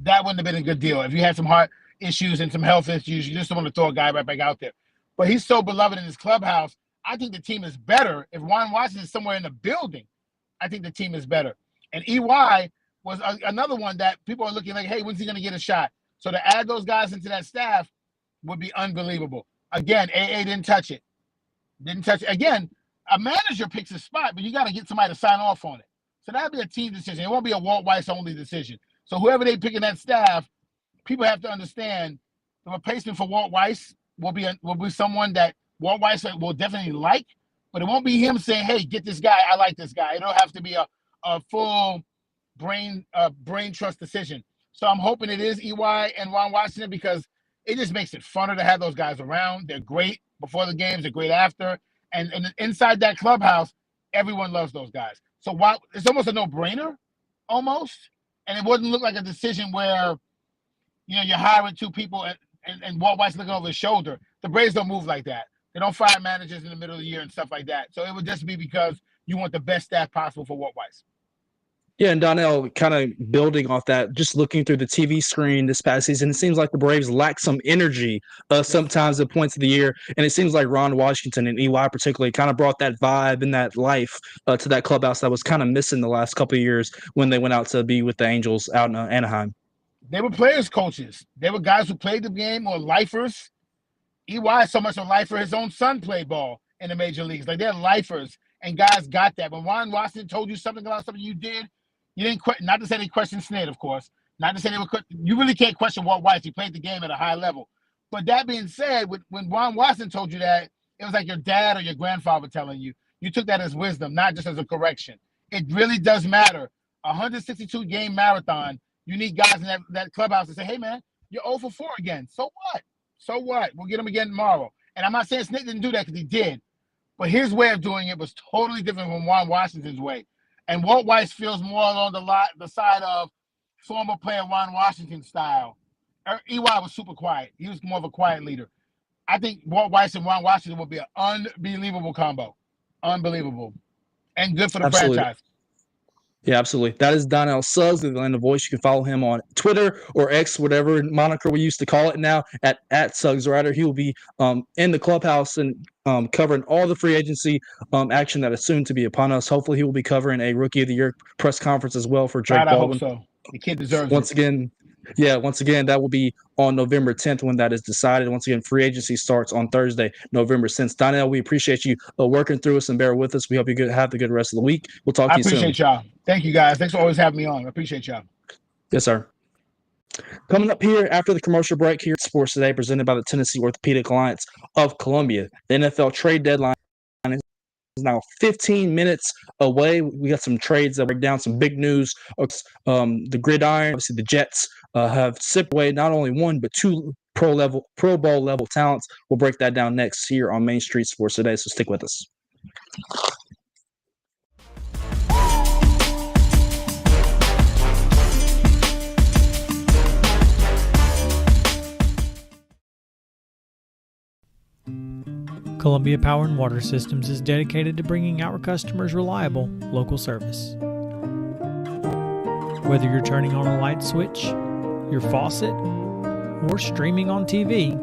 That wouldn't have been a good deal. If you had some heart issues and some health issues, you just don't want to throw a guy right back out there. But he's so beloved in his clubhouse. I think the team is better. If Ron Washington is somewhere in the building, I think the team is better. And EY was another one that people are looking like, hey, when's he going to get a shot? So to add those guys into that staff would be unbelievable. Again, AA didn't touch it. Again, a manager picks a spot, but you got to get somebody to sign off on it. So that'd be a team decision. It won't be a Walt Weiss only decision. So whoever they pick in that staff, people have to understand the replacement for Walt Weiss will be someone that Walt Weiss will definitely like, but it won't be him saying, hey, get this guy. I like this guy. It'll have to be a full brain trust decision. So I'm hoping it is EY and Ron Washington because it just makes it funner to have those guys around. They're great before the games. They're great after. And inside that clubhouse, everyone loves those guys. So it's almost a no-brainer, almost. And it wouldn't look like a decision where, you're hiring two people and Walt Weiss looking over his shoulder. The Braves don't move like that. They don't fire managers in the middle of the year and stuff like that. So it would just be because you want the best staff possible for Walt Weiss. Yeah, and Donnell, kind of building off that, just looking through the TV screen this past season, it seems like the Braves lack some energy sometimes at points of the year, and it seems like Ron Washington and EY particularly kind of brought that vibe and that life to that clubhouse that was kind of missing the last couple of years when they went out to be with the Angels out in Anaheim. They were players, coaches. They were guys who played the game or lifers. EY is so much a lifer, his own son played ball in the major leagues. Like, they're lifers, and guys got that. When Ron Washington told you something about something you did, you didn't not to say they questioned Snit, of course. Not to say they were. You really can't question Walt Weiss. He played the game at a high level. But that being said, when Ron Washington told you that, it was like your dad or your grandfather telling you. You took that as wisdom, not just as a correction. It really does matter. 162-game marathon, you need guys in that clubhouse to say, hey, man, you're 0 for 4 again. So what? So what? We'll get him again tomorrow. And I'm not saying Snit didn't do that because he did. But his way of doing it was totally different from Ron Washington's way. And Walt Weiss feels more along the side of former player Ron Washington style. EY was super quiet. He was more of a quiet leader. I think Walt Weiss and Ron Washington will be an unbelievable combo. Unbelievable. And good for the franchise. Yeah, absolutely. That is Donnell Suggs, the Atlanta Voice. You can follow him on Twitter or X, whatever moniker we used to call it now, at SUGGS. He will be in the clubhouse and covering all the free agency action that is soon to be upon us. Hopefully, he will be covering a Rookie of the Year press conference as well for Drake Baldwin. I hope so. The kid deserves Once again, that will be on November 10th when that is decided. Once again, free agency starts on Thursday, November 6th. Donnell, we appreciate you working through us and bear with us. We hope you have the good rest of the week. We'll talk to you soon. I appreciate y'all. Thank you, guys. Thanks for always having me on. I appreciate y'all. Yes, sir. Coming up here after the commercial break here at Sports Today, presented by the Tennessee Orthopedic Alliance of Columbia. The NFL trade deadline is now 15 minutes away. We got some trades that break down some big news. The gridiron, obviously the Jets have sipped away not only one but two Pro Bowl level talents. We'll break that down next here on Main Street Sports Today, so stick with us. Columbia Power and Water Systems is dedicated to bringing our customers reliable, local service. Whether you're turning on a light switch, your faucet, or streaming on TV,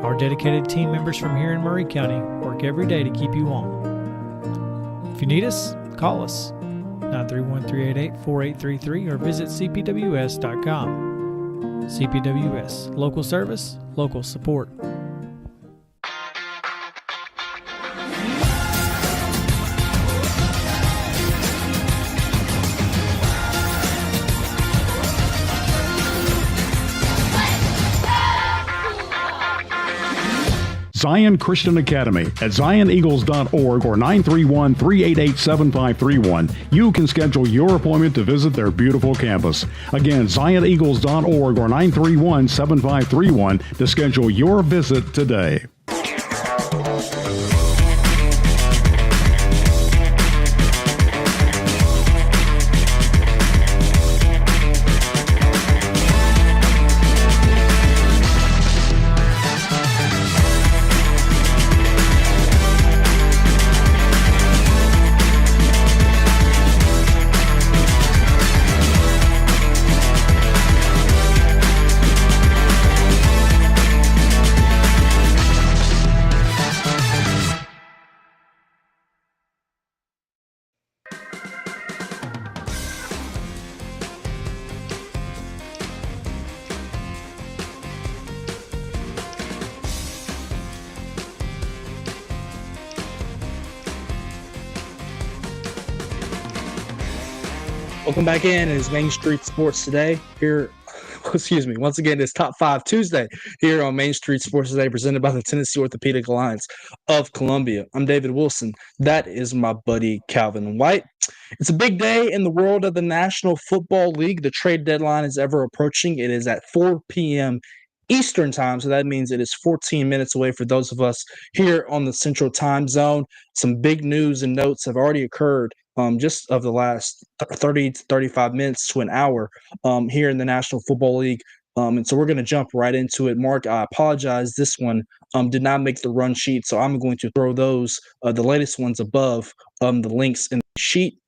our dedicated team members from here in Murray County work every day to keep you on. If you need us, call us 931-388-4833 or visit cpws.com. CPWS, local service, local support. Zion Christian Academy at zioneagles.org or 931-388-7531. You can schedule your appointment to visit their beautiful campus. Again, zioneagles.org or 931-7531 to schedule your visit today. Welcome back in. It is Main Street Sports Today here. Excuse me. Once again, it's Top 5 Tuesday here on Main Street Sports Today, presented by the Tennessee Orthopedic Alliance of Columbia. I'm David Wilson. That is my buddy Calvin White. It's a big day in the world of the National Football League. The trade deadline is ever approaching. It is at 4 p.m. Eastern time, so that means it is 14 minutes away for those of us here on the Central Time Zone. Some big news and notes have already occurred just of the last 30 to 35 minutes to an hour here in the National Football League. And so we're going to jump right into it. Mark, I apologize. This one did not make the run sheet, so I'm going to throw those, the latest ones above the links in the sheet.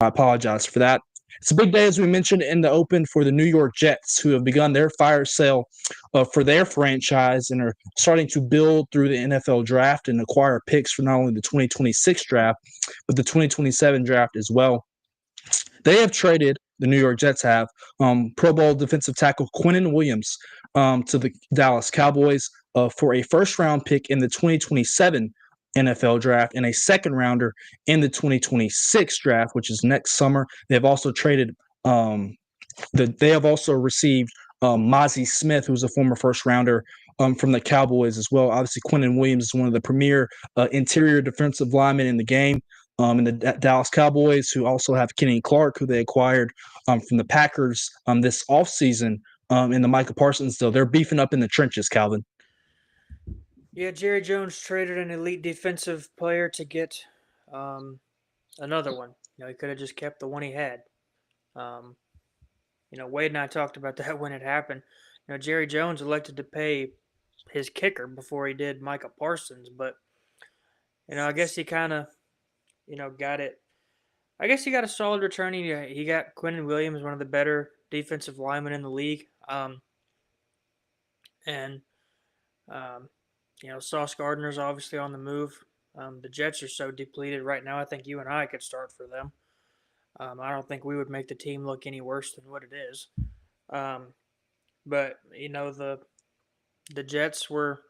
I apologize for that. It's a big day, as we mentioned in the open, for the New York Jets, who have begun their fire sale for their franchise and are starting to build through the NFL draft and acquire picks for not only the 2026 draft, but the 2027 draft as well. They have traded, the New York Jets have, Pro Bowl defensive tackle Quinnen Williams to the Dallas Cowboys for a first-round pick in the 2027 NFL draft and a second rounder in the 2026 draft, which is next summer. They have also traded they have also received Mozzie Smith, who's a former first rounder from the Cowboys as well. Obviously, Quinnen Williams is one of the premier interior defensive linemen in the game. In the Dallas Cowboys, who also have Kenny Clark, who they acquired from the Packers this offseason in the Micah Parsons deal. They're beefing up in the trenches, Calvin. Yeah, Jerry Jones traded an elite defensive player to get another one. He could have just kept the one he had. Wade and I talked about that when it happened. Jerry Jones elected to pay his kicker before he did Micah Parsons, but I guess he kind of got it. I guess he got a solid return. He got Quinnen Williams, one of the better defensive linemen in the league, Sauce Gardner's obviously on the move. The Jets are so depleted right now. I think you and I could start for them. I don't think we would make the team look any worse than what it is. But the Jets were,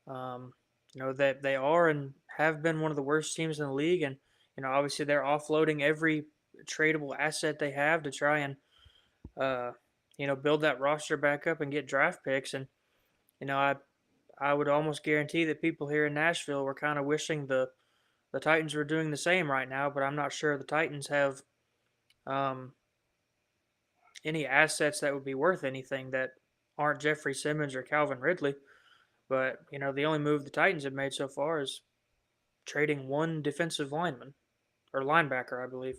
that they are and have been one of the worst teams in the league, and obviously they're offloading every tradable asset they have to try and build that roster back up and get draft picks. And I would almost guarantee that people here in Nashville were kind of wishing the Titans were doing the same right now, but I'm not sure the Titans have any assets that would be worth anything that aren't Jeffrey Simmons or Calvin Ridley. But, the only move the Titans have made so far is trading one defensive lineman or linebacker, I believe.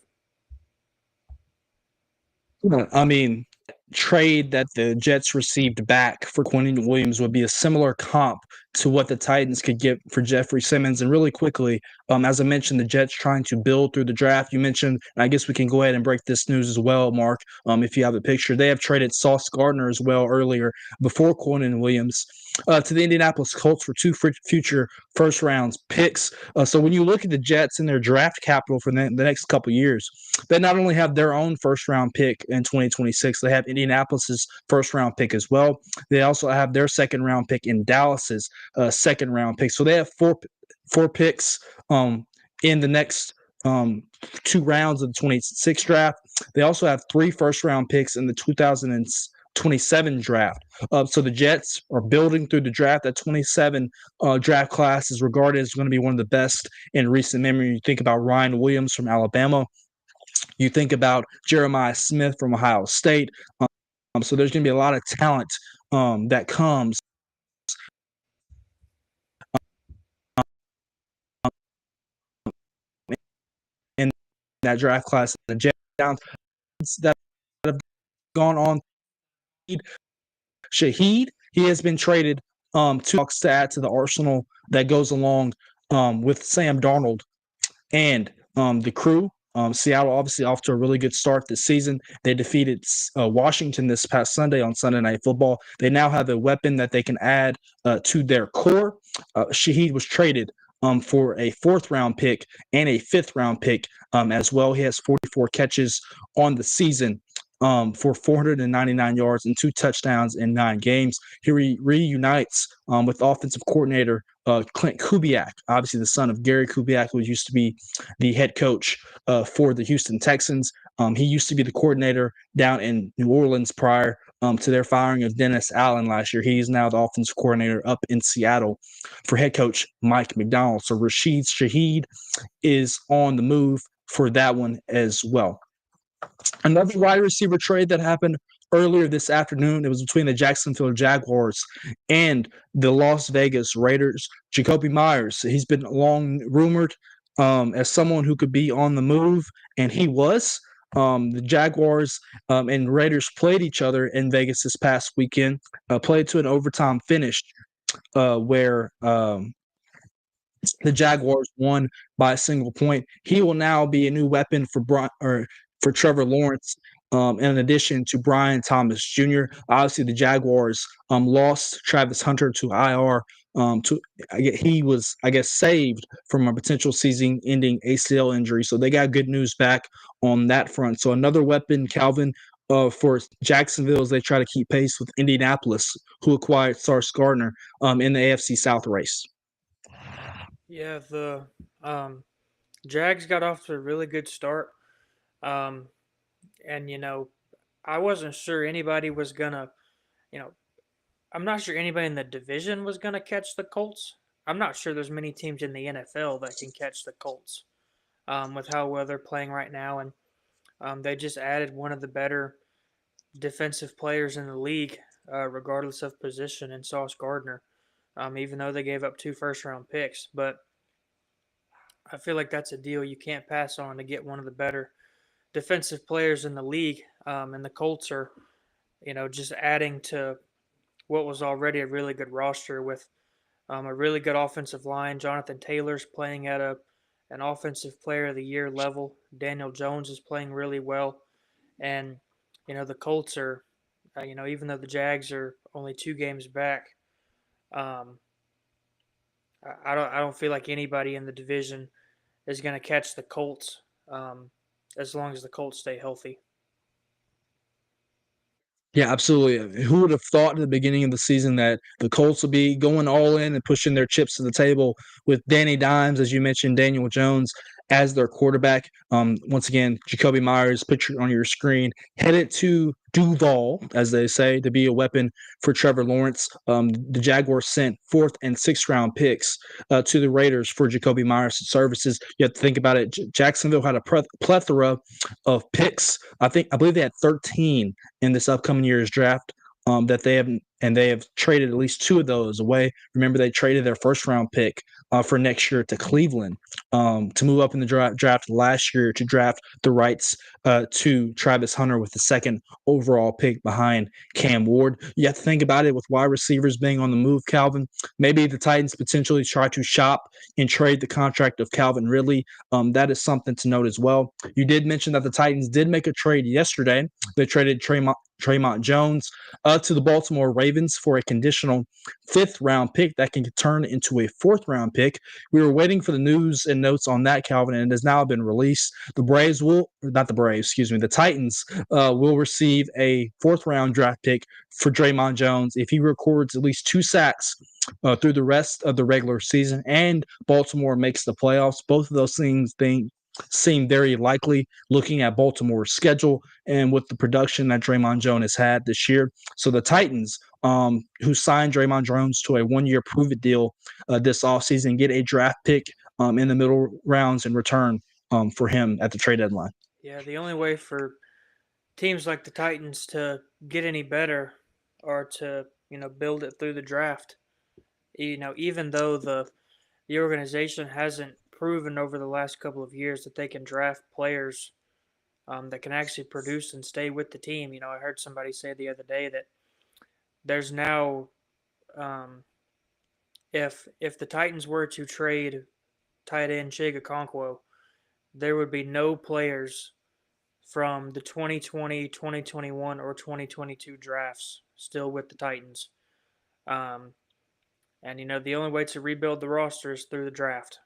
I mean, trade that the Jets received back for Quinnen Williams would be a similar comp to what the Titans could get for Jeffrey Simmons. And really quickly, as I mentioned, the Jets trying to build through the draft. You mentioned, and I guess we can go ahead and break this news as well, Mark, if you have a picture. They have traded Sauce Gardner as well earlier before Quinnen Williams to the Indianapolis Colts for 2 future first-round picks. So when you look at the Jets and their draft capital for the next couple years, they not only have their own first-round pick in 2026, they have Indianapolis's first-round pick as well. They also have their second-round pick in Dallas's second-round pick. So they have four picks in the next 2 rounds of the 26 draft. They also have 3 first-round picks in the 2027 draft. So the Jets are building through the draft. That 27 draft class is regarded as going to be one of the best in recent memory. You think about Ryan Williams from Alabama. You think about Jeremiah Smith from Ohio State. So there's going to be a lot of talent that comes in that draft class. The Jets that have gone on. Shaheed, he has been traded to add to the arsenal that goes along with Sam Darnold and the crew. Seattle obviously off to a really good start this season. They defeated Washington this past Sunday on Sunday Night Football. They now have a weapon that they can add to their core. Shaheed was traded for a 4th-round pick and a 5th-round pick as well. He has 44 catches on the season for 499 yards and 2 touchdowns in 9 games. He reunites with offensive coordinator Clint Kubiak, obviously the son of Gary Kubiak, who used to be the head coach for the Houston Texans. He used to be the coordinator down in New Orleans prior to their firing of Dennis Allen last year. He's now the offensive coordinator up in Seattle for head coach Mike McDonald. So Rashid Shaheed is on the move for that one as well. Another wide receiver trade that happened earlier this afternoon, it was between the Jacksonville Jaguars and the Las Vegas Raiders. Jacoby Myers, he's been long rumored as someone who could be on the move, and he was. The Jaguars and Raiders played each other in Vegas this past weekend, played to an overtime finish where the Jaguars won by a single point. He will now be a new weapon for Trevor Lawrence. In addition to Brian Thomas Jr., obviously the Jaguars lost Travis Hunter to IR. He was, I guess, saved from a potential season-ending ACL injury. So they got good news back on that front. So another weapon, Calvin, for Jacksonville as they try to keep pace with Indianapolis, who acquired Sauce Gardner in the AFC South race. Yeah, the Jags got off to a really good start. And, I wasn't sure anybody was going to, I'm not sure anybody in the division was going to catch the Colts. I'm not sure there's many teams in the NFL that can catch the Colts with how well they're playing right now. And they just added one of the better defensive players in the league, regardless of position, in Sauce Gardner, even though they gave up 2 first-round picks. But I feel like that's a deal you can't pass on to get one of the better defensive players in the league. And the Colts are, just adding to what was already a really good roster with a really good offensive line. Jonathan Taylor's playing at an offensive player of the year level. Daniel Jones is playing really well. And, the Colts are, even though the Jags are only 2 games back, I don't feel like anybody in the division is going to catch the Colts as long as the Colts stay healthy. Yeah, absolutely. Who would have thought at the beginning of the season that the Colts would be going all in and pushing their chips to the table with Danny Dimes, as you mentioned, Daniel Jones as their quarterback. Once again, Jacoby Myers, pictured on your screen, headed to Duval, as they say, to be a weapon for Trevor Lawrence. The Jaguars sent 4th and 6th round picks to the Raiders for Jacoby Myers' services. You have to think about it. Jacksonville had a plethora of picks. I believe they had 13 in this upcoming year's draft that they have traded at least 2 of those away. Remember, they traded their 1st round pick for next year to Cleveland to move up in the draft last year to draft the rights to Travis Hunter with the 2nd overall pick behind Cam Ward. You have to think about it with wide receivers being on the move, Calvin. Maybe the Titans potentially try to shop and trade the contract of Calvin Ridley. That is something to note as well. You did mention that the Titans did make a trade yesterday. They traded Tremont Jones to the Baltimore Ravens for a conditional 5th round pick that can turn into a 4th round pick. We were waiting for the news and notes on that, Calvin, and it has now been released. The Titans will receive a 4th round draft pick for Draymond Jones if he records at least 2 sacks through the rest of the regular season and Baltimore makes the playoffs. Both of those things seem very likely looking at Baltimore's schedule and with the production that Draymond Jones has had this year. So the Titans, who signed Draymond Jones to a 1-year prove-it deal this offseason, get a draft pick in the middle rounds in return for him at the trade deadline. Yeah, the only way for teams like the Titans to get any better are to, build it through the draft. Even though the organization hasn't proven over the last couple of years that they can draft players that can actually produce and stay with the team. I heard somebody say the other day that there's now, if the Titans were to trade tight end Chig Okonkwo, there would be no players from the 2020, 2021, or 2022 drafts still with the Titans. And, the only way to rebuild the roster is through the draft.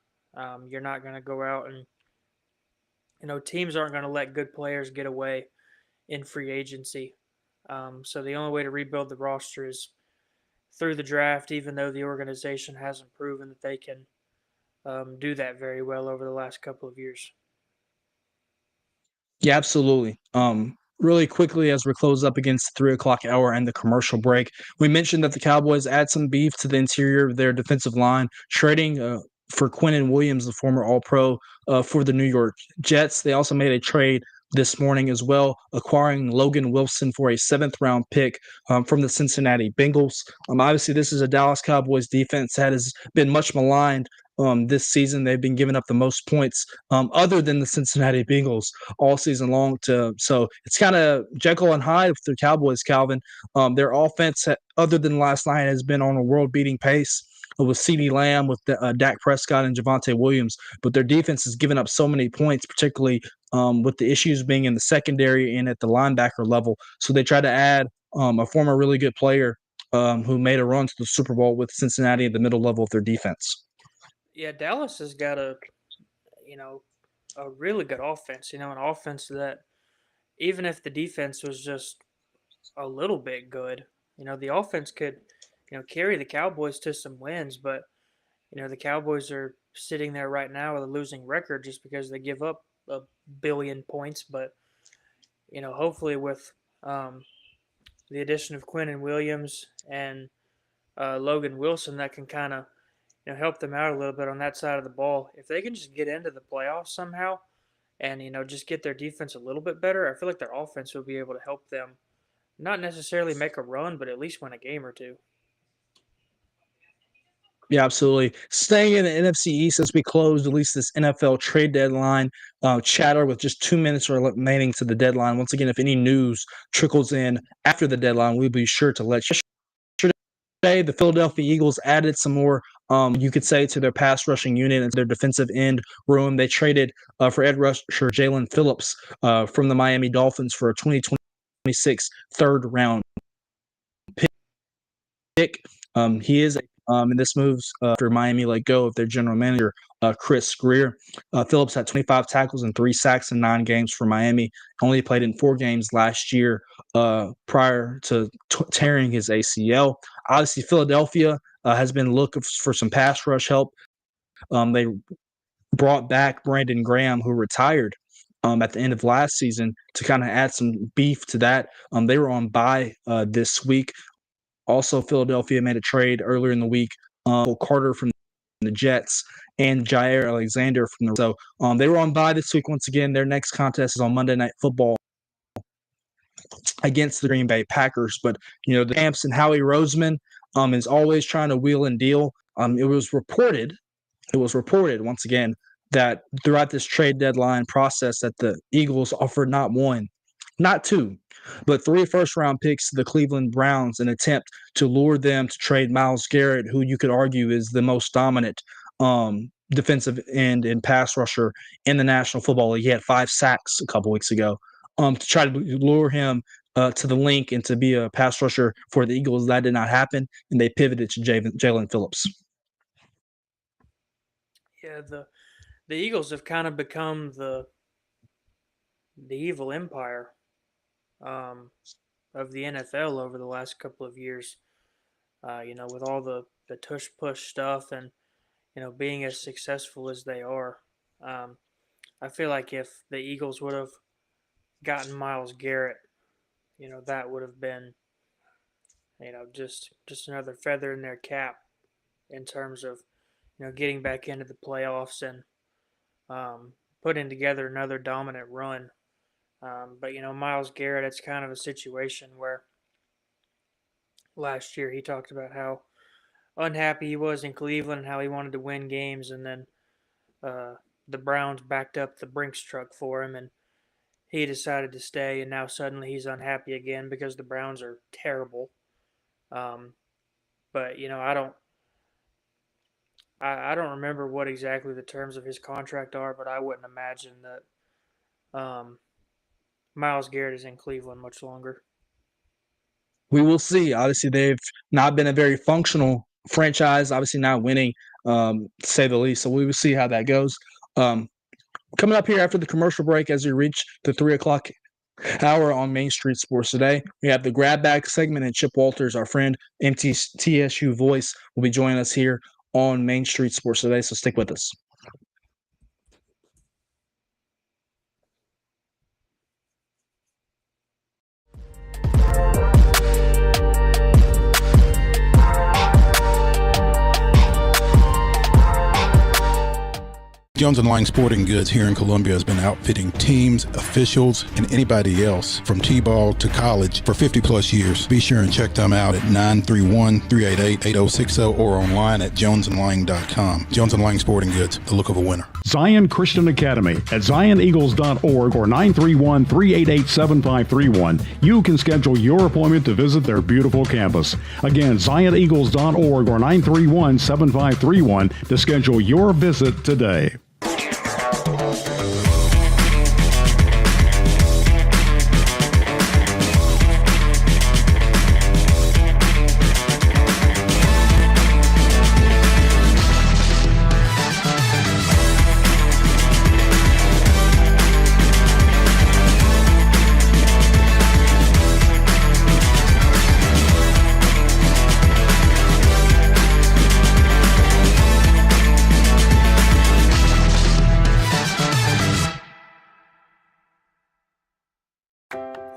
You're not going to go out and, teams aren't going to let good players get away in free agency. So the only way to rebuild the roster is through the draft, even though the organization hasn't proven that they can do that very well over the last couple of years. Yeah, absolutely. Really quickly as we're closed up against the 3 o'clock hour and the commercial break, we mentioned that the Cowboys add some beef to the interior of their defensive line, trading for Quinnen Williams, the former All-Pro, for the New York Jets. They also made a trade this morning as well, acquiring Logan Wilson for a 7th-round pick from the Cincinnati Bengals. Obviously, this is a Dallas Cowboys defense that has been much maligned this season. They've been giving up the most points other than the Cincinnati Bengals all season long. So it's kind of Jekyll and Hyde with the Cowboys, Calvin. Their offense, other than last night, has been on a world-beating pace with CeeDee Lamb, with Dak Prescott and Javonte Williams. But their defense has given up so many points, particularly with the issues being in the secondary and at the linebacker level. So they tried to add a former really good player who made a run to the Super Bowl with Cincinnati at the middle level of their defense. Yeah, Dallas has got a really good offense. An offense that even if the defense was just a little bit good, the offense could, carry the Cowboys to some wins. But the Cowboys are sitting there right now with a losing record just because they give up a billion points. But hopefully with the addition of Quinnen Williams and Logan Wilson, that can kind of help them out a little bit on that side of the ball. If they can just get into the playoffs somehow and, just get their defense a little bit better, I feel like their offense will be able to help them not necessarily make a run, but at least win a game or two. Yeah, absolutely. Staying in the NFC East as we close, at least this NFL trade deadline chatter with just 2 minutes remaining to the deadline. Once again, if any news trickles in after the deadline, we'll be sure to let you. Today, the Philadelphia Eagles added some more, you could say, to their pass rushing unit and their defensive end room. They traded for Ed rusher Jalen Phillips from the Miami Dolphins for a 2026 third-round pick. He is and this moves after Miami let go of their general manager, Chris Greer. Phillips had 25 tackles and 3 sacks in 9 games for Miami. Only played in 4 games last year prior to tearing his ACL. Obviously, Philadelphia has been looking for some pass rush help. They brought back Brandon Graham, who retired at the end of last season, to kind of add some beef to that. They were on bye this week. Also, Philadelphia made a trade earlier in the week. Carter from the Jets and Jair Alexander from the. So they were on bye this week once again. Their next contest is on Monday Night Football against the Green Bay Packers. But the Camps and Howie Roseman is always trying to wheel and deal. It was reported once again that throughout this trade deadline process that the Eagles offered not 1, not 2, but 3 first-round picks to the Cleveland Browns in an attempt to lure them to trade Myles Garrett, who you could argue is the most dominant defensive end and pass rusher in the National Football League. He had 5 sacks a couple weeks ago. To try to lure him to the link and to be a pass rusher for the Eagles. That did not happen, and they pivoted to Jalen Phillips. Yeah, the Eagles have kind of become the evil empire of the NFL over the last couple of years. With all the tush push stuff and being as successful as they are. I feel like if the Eagles would have gotten Myles Garrett, that would have been just another feather in their cap in terms of getting back into the playoffs and putting together another dominant run. But Myles Garrett, it's kind of a situation where last year he talked about how unhappy he was in Cleveland and how he wanted to win games, and then the Browns backed up the Brinks truck for him, and he decided to stay, and now suddenly he's unhappy again because the Browns are terrible. But I don't remember what exactly the terms of his contract are, but I wouldn't imagine that Myles Garrett is in Cleveland much longer. We will see. Obviously, they've not been a very functional franchise, obviously not winning, to say the least. So we will see how that goes. Coming up here after the commercial break as we reach the 3 o'clock hour on Main Street Sports Today. We have the grab bag segment, and Chip Walters, our friend, MTSU voice, will be joining us here on Main Street Sports Today, so stick with us. Jones & Lang Sporting Goods here in Columbia has been outfitting teams, officials, and anybody else from T-ball to college for 50 plus years. Be sure and check them out at 931-388-8060 or online at jonesandlang.com. Jones & Lang Sporting Goods, the look of a winner. Zion Christian Academy at zioneagles.org or 931-388-7531. You can schedule your appointment to visit their beautiful campus. Again, zioneagles.org or 931-7531 to schedule your visit today.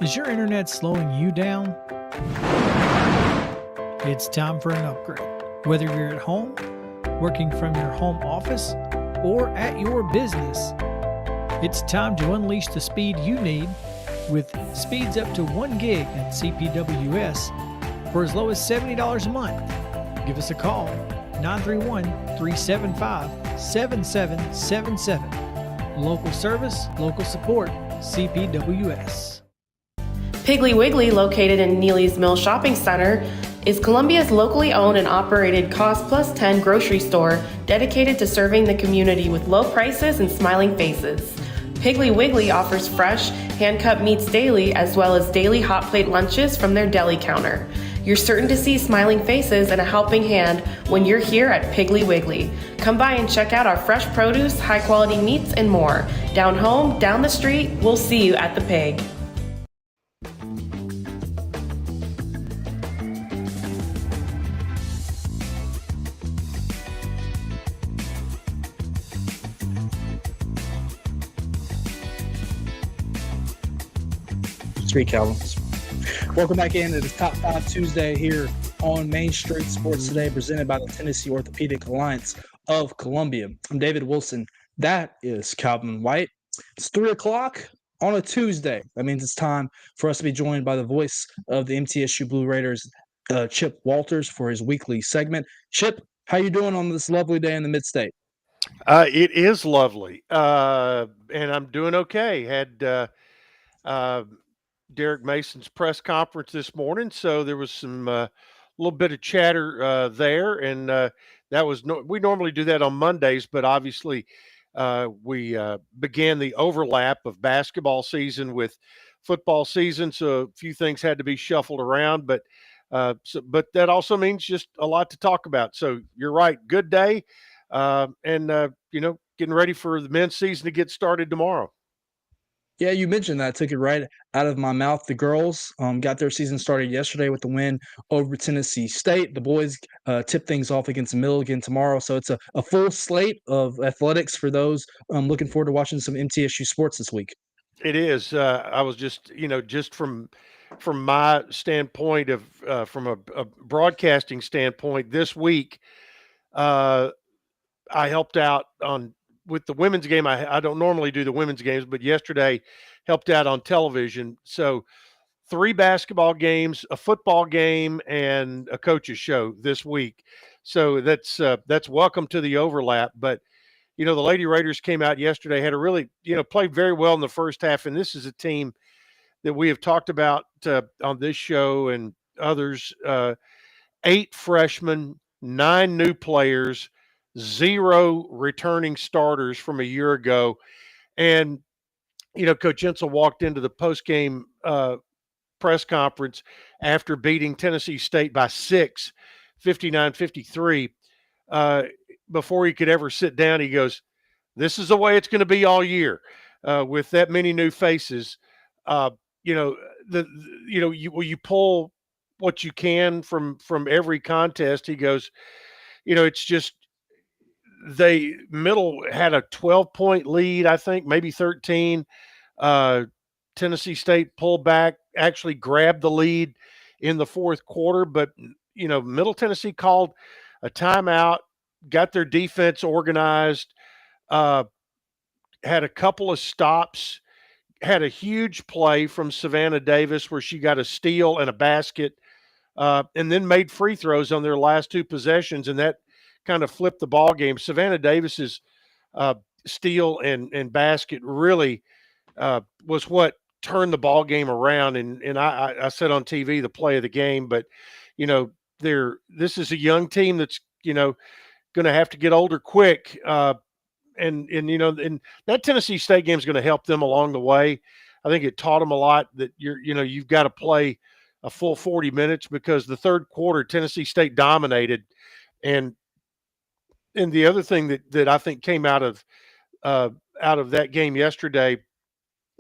Is your internet slowing you down? It's time for an upgrade. Whether you're at home, working from your home office, or at your business, it's time to unleash the speed you need with speeds up to 1 gig at CPWS for as low as $70 a month. Give us a call, 931-375-7777. Local service, local support, CPWS. Piggly Wiggly, located in Neely's Mill Shopping Center, is Columbia's locally owned and operated Cost Plus 10 grocery store dedicated to serving the community with low prices and smiling faces. Piggly Wiggly offers fresh, hand-cut meats daily as well as daily hot plate lunches from their deli counter. You're certain to see smiling faces and a helping hand when you're here at Piggly Wiggly. Come by and check out our fresh produce, high-quality meats, and more. Down home, down the street, we'll see you at the Pig. Street Calvins. Welcome back into the Top 5 Tuesday here on Main Street Sports Today, presented by the Tennessee Orthopedic Alliance of Columbia. I'm David Wilson. That is Calvin White. It's 3 o'clock on a Tuesday. That means it's time for us to be joined by the voice of the MTSU Blue Raiders, Chip Walters, for his weekly segment. Chip, how you doing on this lovely day in the Mid-State? It is lovely, and I'm doing okay. Had Derek Mason's press conference this morning, so there was some little bit of chatter there, and that was we normally do that on Mondays, but obviously we began the overlap of basketball season with football season, so a few things had to be shuffled around, but that also means just a lot to talk about. So you're right, good day, and getting ready for the men's season to get started tomorrow. Yeah, you mentioned that. I took it right out of my mouth. The girls got their season started yesterday with the win over Tennessee State. The boys tip things off against Milligan tomorrow. So it's a full slate of athletics for those looking forward to watching some MTSU sports this week. It is. I was just from my standpoint of from a broadcasting standpoint this week, I helped out with the women's game. I don't normally do the women's games, but yesterday helped out on television. So 3 basketball games, a football game, and a coach's show this week. So that's welcome to the overlap. But, the Lady Raiders came out yesterday, had a really, played very well in the first half. And this is a team that we have talked about on this show and others. 8 freshmen, 9 new players, 0 returning starters from a year ago. And, Coach Insel walked into the postgame press conference after beating Tennessee State by 6, 59-53. Before he could ever sit down, he goes, "This is the way it's going to be all year with that many new faces." you know, you pull what you can from every contest. He goes, it's just Middle had a 12-point lead, I think, maybe 13. Tennessee State pulled back, actually grabbed the lead in the fourth quarter, but Middle Tennessee called a timeout, got their defense organized, had a couple of stops, had a huge play from Savannah Davis where she got a steal and a basket, and then made free throws on their last two possessions, and that kind of flipped the ball game. Savannah Davis's steal and basket really was what turned the ball game around. And I said on TV the play of the game, but this is a young team that's going to have to get older quick. And that Tennessee State game is going to help them along the way. I think it taught them a lot that you've got to play a full 40 minutes, because the third quarter Tennessee State dominated. And the other thing that I think came out of that game yesterday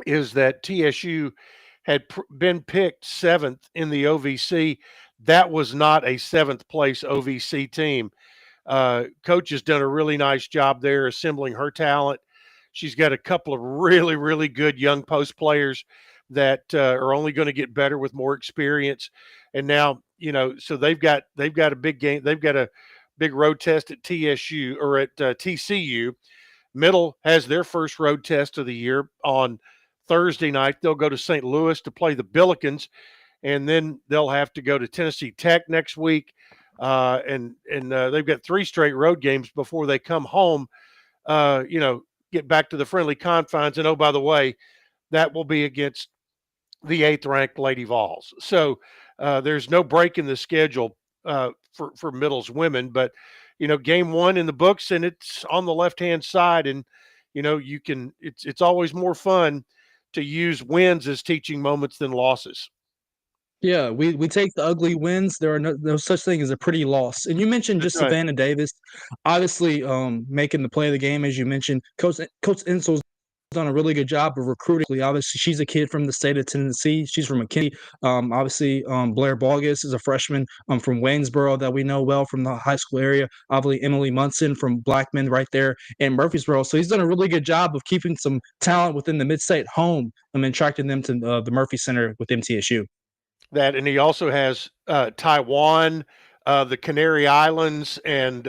is that TSU had been picked 7th in the OVC. That was not a 7th place OVC team. Coach has done a really nice job there assembling her talent. She's got a couple of really, really good young post players that are only going to get better with more experience. And now, so they've got a big game. They've got a big road test at TSU or at TCU. Middle has their first road test of the year on Thursday night. They'll go to St. Louis to play the Billikens, and then they'll have to go to Tennessee Tech next week. And they've got 3 straight road games before they come home, get back to the friendly confines. And, oh, by the way, that will be against the 8th-ranked Lady Vols. So there's no break in the schedule for Middle's women. But, game 1 in the books, and it's on the left-hand side. And, it's always more fun to use wins as teaching moments than losses. Yeah, we take the ugly wins. There are no such thing as a pretty loss. And you mentioned just right. Savannah Davis, obviously making the play of the game, as you mentioned. Coach Insel's done a really good job of recruiting. Obviously, she's a kid from the state of Tennessee. She's from McKinney. Obviously, Blair Bogus is a freshman from Waynesboro that we know well from the high school area. Obviously, Emily Munson from Blackman right there in Murfreesboro. So he's done a really good job of keeping some talent within the mid-state home and attracting them to the Murphy Center with MTSU. That, and he also has Taiwan, the Canary Islands, and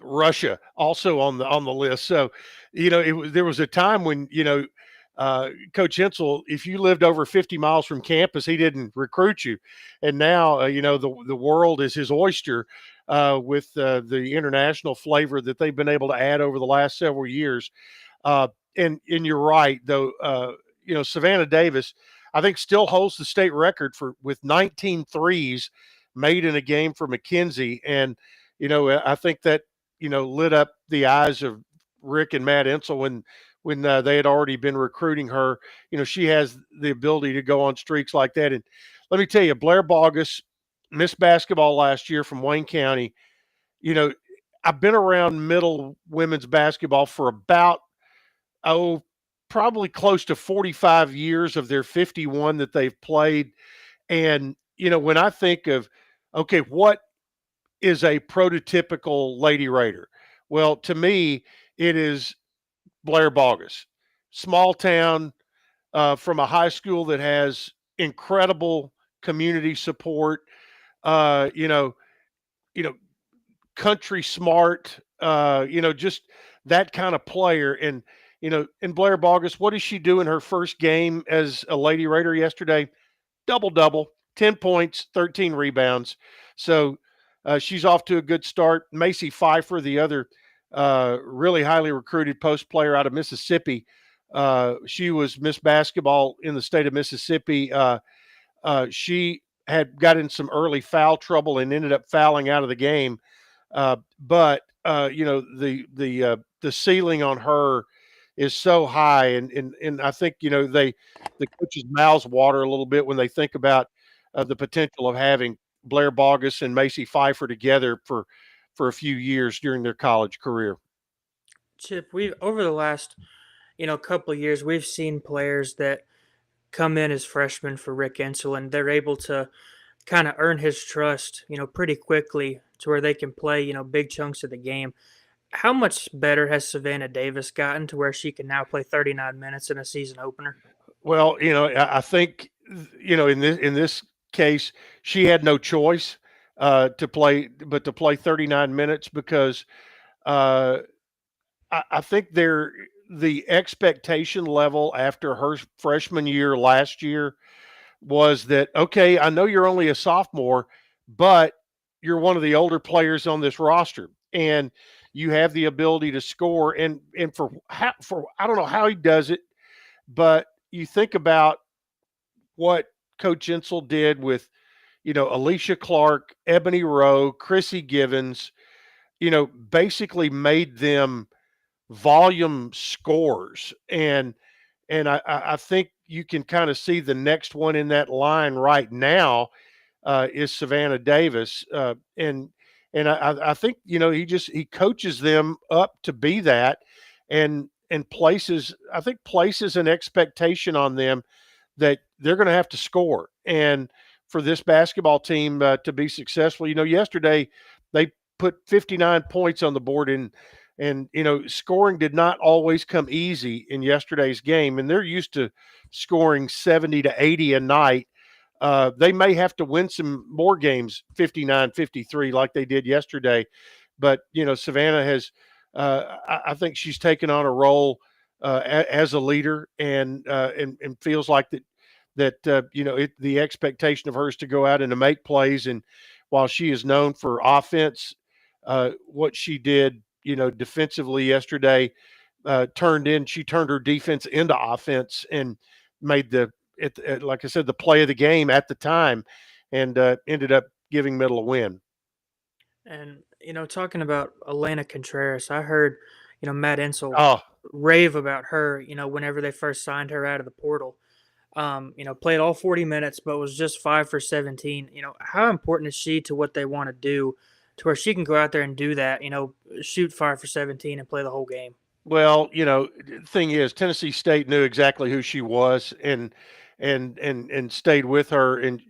Russia also on the list. So, there was a time when Coach Insel, if you lived over 50 miles from campus, he didn't recruit you, and now the world is his oyster with the international flavor that they've been able to add over the last several years. And you're right, though. Savannah Davis, I think, still holds the state record with 19 threes made in a game for McKenzie. And, I think that, lit up the eyes of Rick and Matt Insel when they had already been recruiting her. She has the ability to go on streaks like that. And let me tell you, Blair Bogus missed basketball last year from Wayne County. I've been around Middle women's basketball for about, probably close to 45 years of their 51 that they've played. And, when I think of, okay, what is a prototypical Lady Raider? Well, to me, it is Blair Bogus. Small town, from a high school that has incredible community support, country smart, just that kind of player. And, and Blair Bogus, what did she do in her first game as a Lady Raider yesterday? Double-double, 10 points, 13 rebounds. So she's off to a good start. Macy Pfeiffer, the other really highly recruited post player out of Mississippi, she was Miss Basketball in the state of Mississippi. She had got in some early foul trouble and ended up fouling out of the game. But the ceiling on her is so high, and I think the coaches' mouths water a little bit when they think about the potential of having Blair Bogus and Macy Pfeiffer together for a few years during their college career. Chip, we've over the last a couple of years, we've seen players that come in as freshmen for Rick Insell, and they're able to kind of earn his trust, pretty quickly to where they can play, big chunks of the game. How much better has Savannah Davis gotten to where she can now play 39 minutes in a season opener? Well, I think, in this case, she had no choice to play 39 minutes because I think the expectation level after her freshman year last year was that, okay, I know you're only a sophomore, but you're one of the older players on this roster, and you have the ability to score. And for I don't know how he does it, but you think about what Coach Insell did with, Alicia Clark, Ebony Rowe, Chrissy Givens, basically made them volume scores. And I think you can kind of see the next one in that line right now is Savannah Davis. And I think, he coaches them up to be that and places an expectation on them that they're going to have to score. And for this basketball team to be successful, yesterday they put 59 points on the board, and scoring did not always come easy in yesterday's game, and they're used to scoring 70 to 80 a night. They may have to win some more games 59-53 like they did yesterday, but Savannah has I think she's taken on a role as a leader, and feels like that the expectation of hers to go out and to make plays. And while she is known for offense, what she did defensively yesterday she turned her defense into offense and made like I said, the play of the game at the time, and ended up giving Middle a win. And talking about Elena Contreras, I heard Matt Insell rave about her. Whenever they first signed her out of the portal, played all 40 minutes, but was just 5 for 17. How important is she to what they want to do, to where she can go out there and do that? Shoot 5 for 17 and play the whole game. Well, the thing is, Tennessee State knew exactly who she was, and stayed with her, and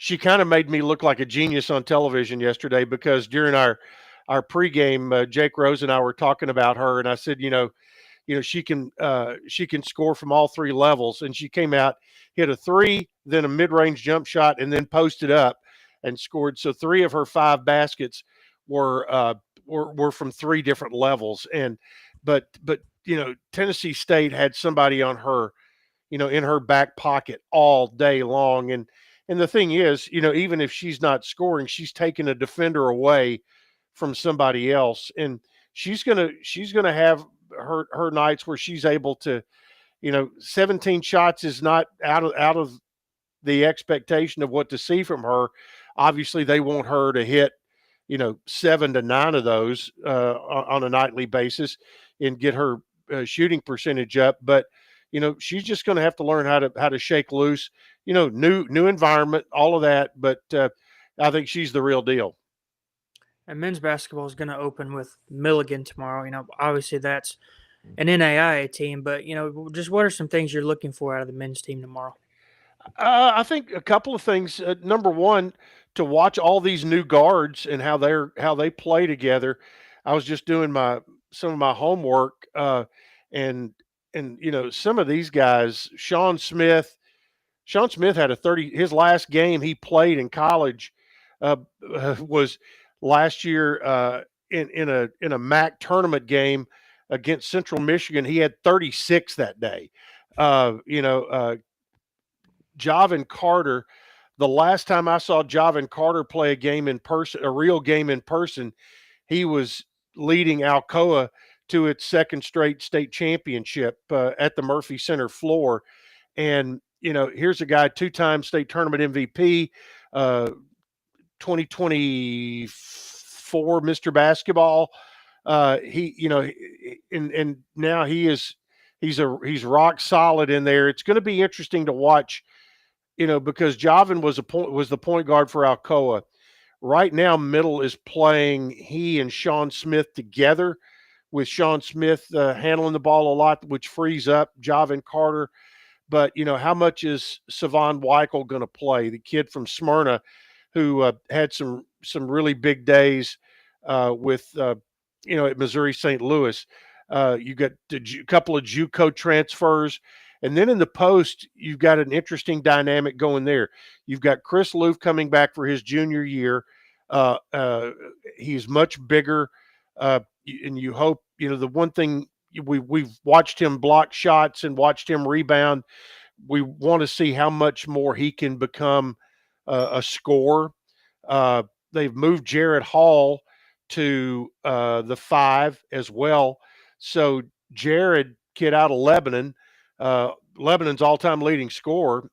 she kind of made me look like a genius on television yesterday, because during our pregame, Jake Rose and I were talking about her, and I said, she can score from all three levels, and she came out, hit a three, then a mid-range jump shot, and then posted up and scored. So 3 of her 5 baskets were from 3 different levels, but Tennessee State had somebody on her, in her back pocket all day long. And the thing is, even if she's not scoring, she's taking a defender away from somebody else. And she's going to have her nights where she's able to, 17 shots is not out of the expectation of what to see from her. Obviously they want her to hit, 7 to 9 of those on a nightly basis and get her shooting percentage up. But she's just going to have to learn how to shake loose, new environment, all of that. But I think she's the real deal. And men's basketball is going to open with Milligan tomorrow. Obviously that's an NAIA team, but just what are some things you're looking for out of the men's team tomorrow? I think a couple of things. Number one, to watch all these new guards and how they play together. I was just doing some of my homework, and some of these guys. Sean Smith had his last game he played in college was last year in a MAC tournament game against Central Michigan. He had 36 that day. Javin Carter, the last time I saw Javin Carter play a real game in person, he was leading Alcoa to its second straight state championship at the Murphy Center floor. And, here's a guy, 2-time state tournament MVP, 2024 Mr. Basketball. And now he's rock solid in there. It's going to be interesting to watch, because Javin was the point guard for Alcoa. Right now, Middle is playing he and Sean Smith together, with Sean Smith handling the ball a lot, which frees up Javin Carter. But, how much is Savon Weichel going to play? The kid from Smyrna who had some really big days with, at Missouri St. Louis. You got a couple of JUCO transfers. And then in the post, you've got an interesting dynamic going there. You've got Chris Loof coming back for his junior year. He's much bigger. And you hope, the one thing we've watched him block shots and watched him rebound. We want to see how much more he can become a scorer. They've moved Jared Hall to the 5 as well. So Jared, kid out of Lebanon, Lebanon's all-time leading scorer.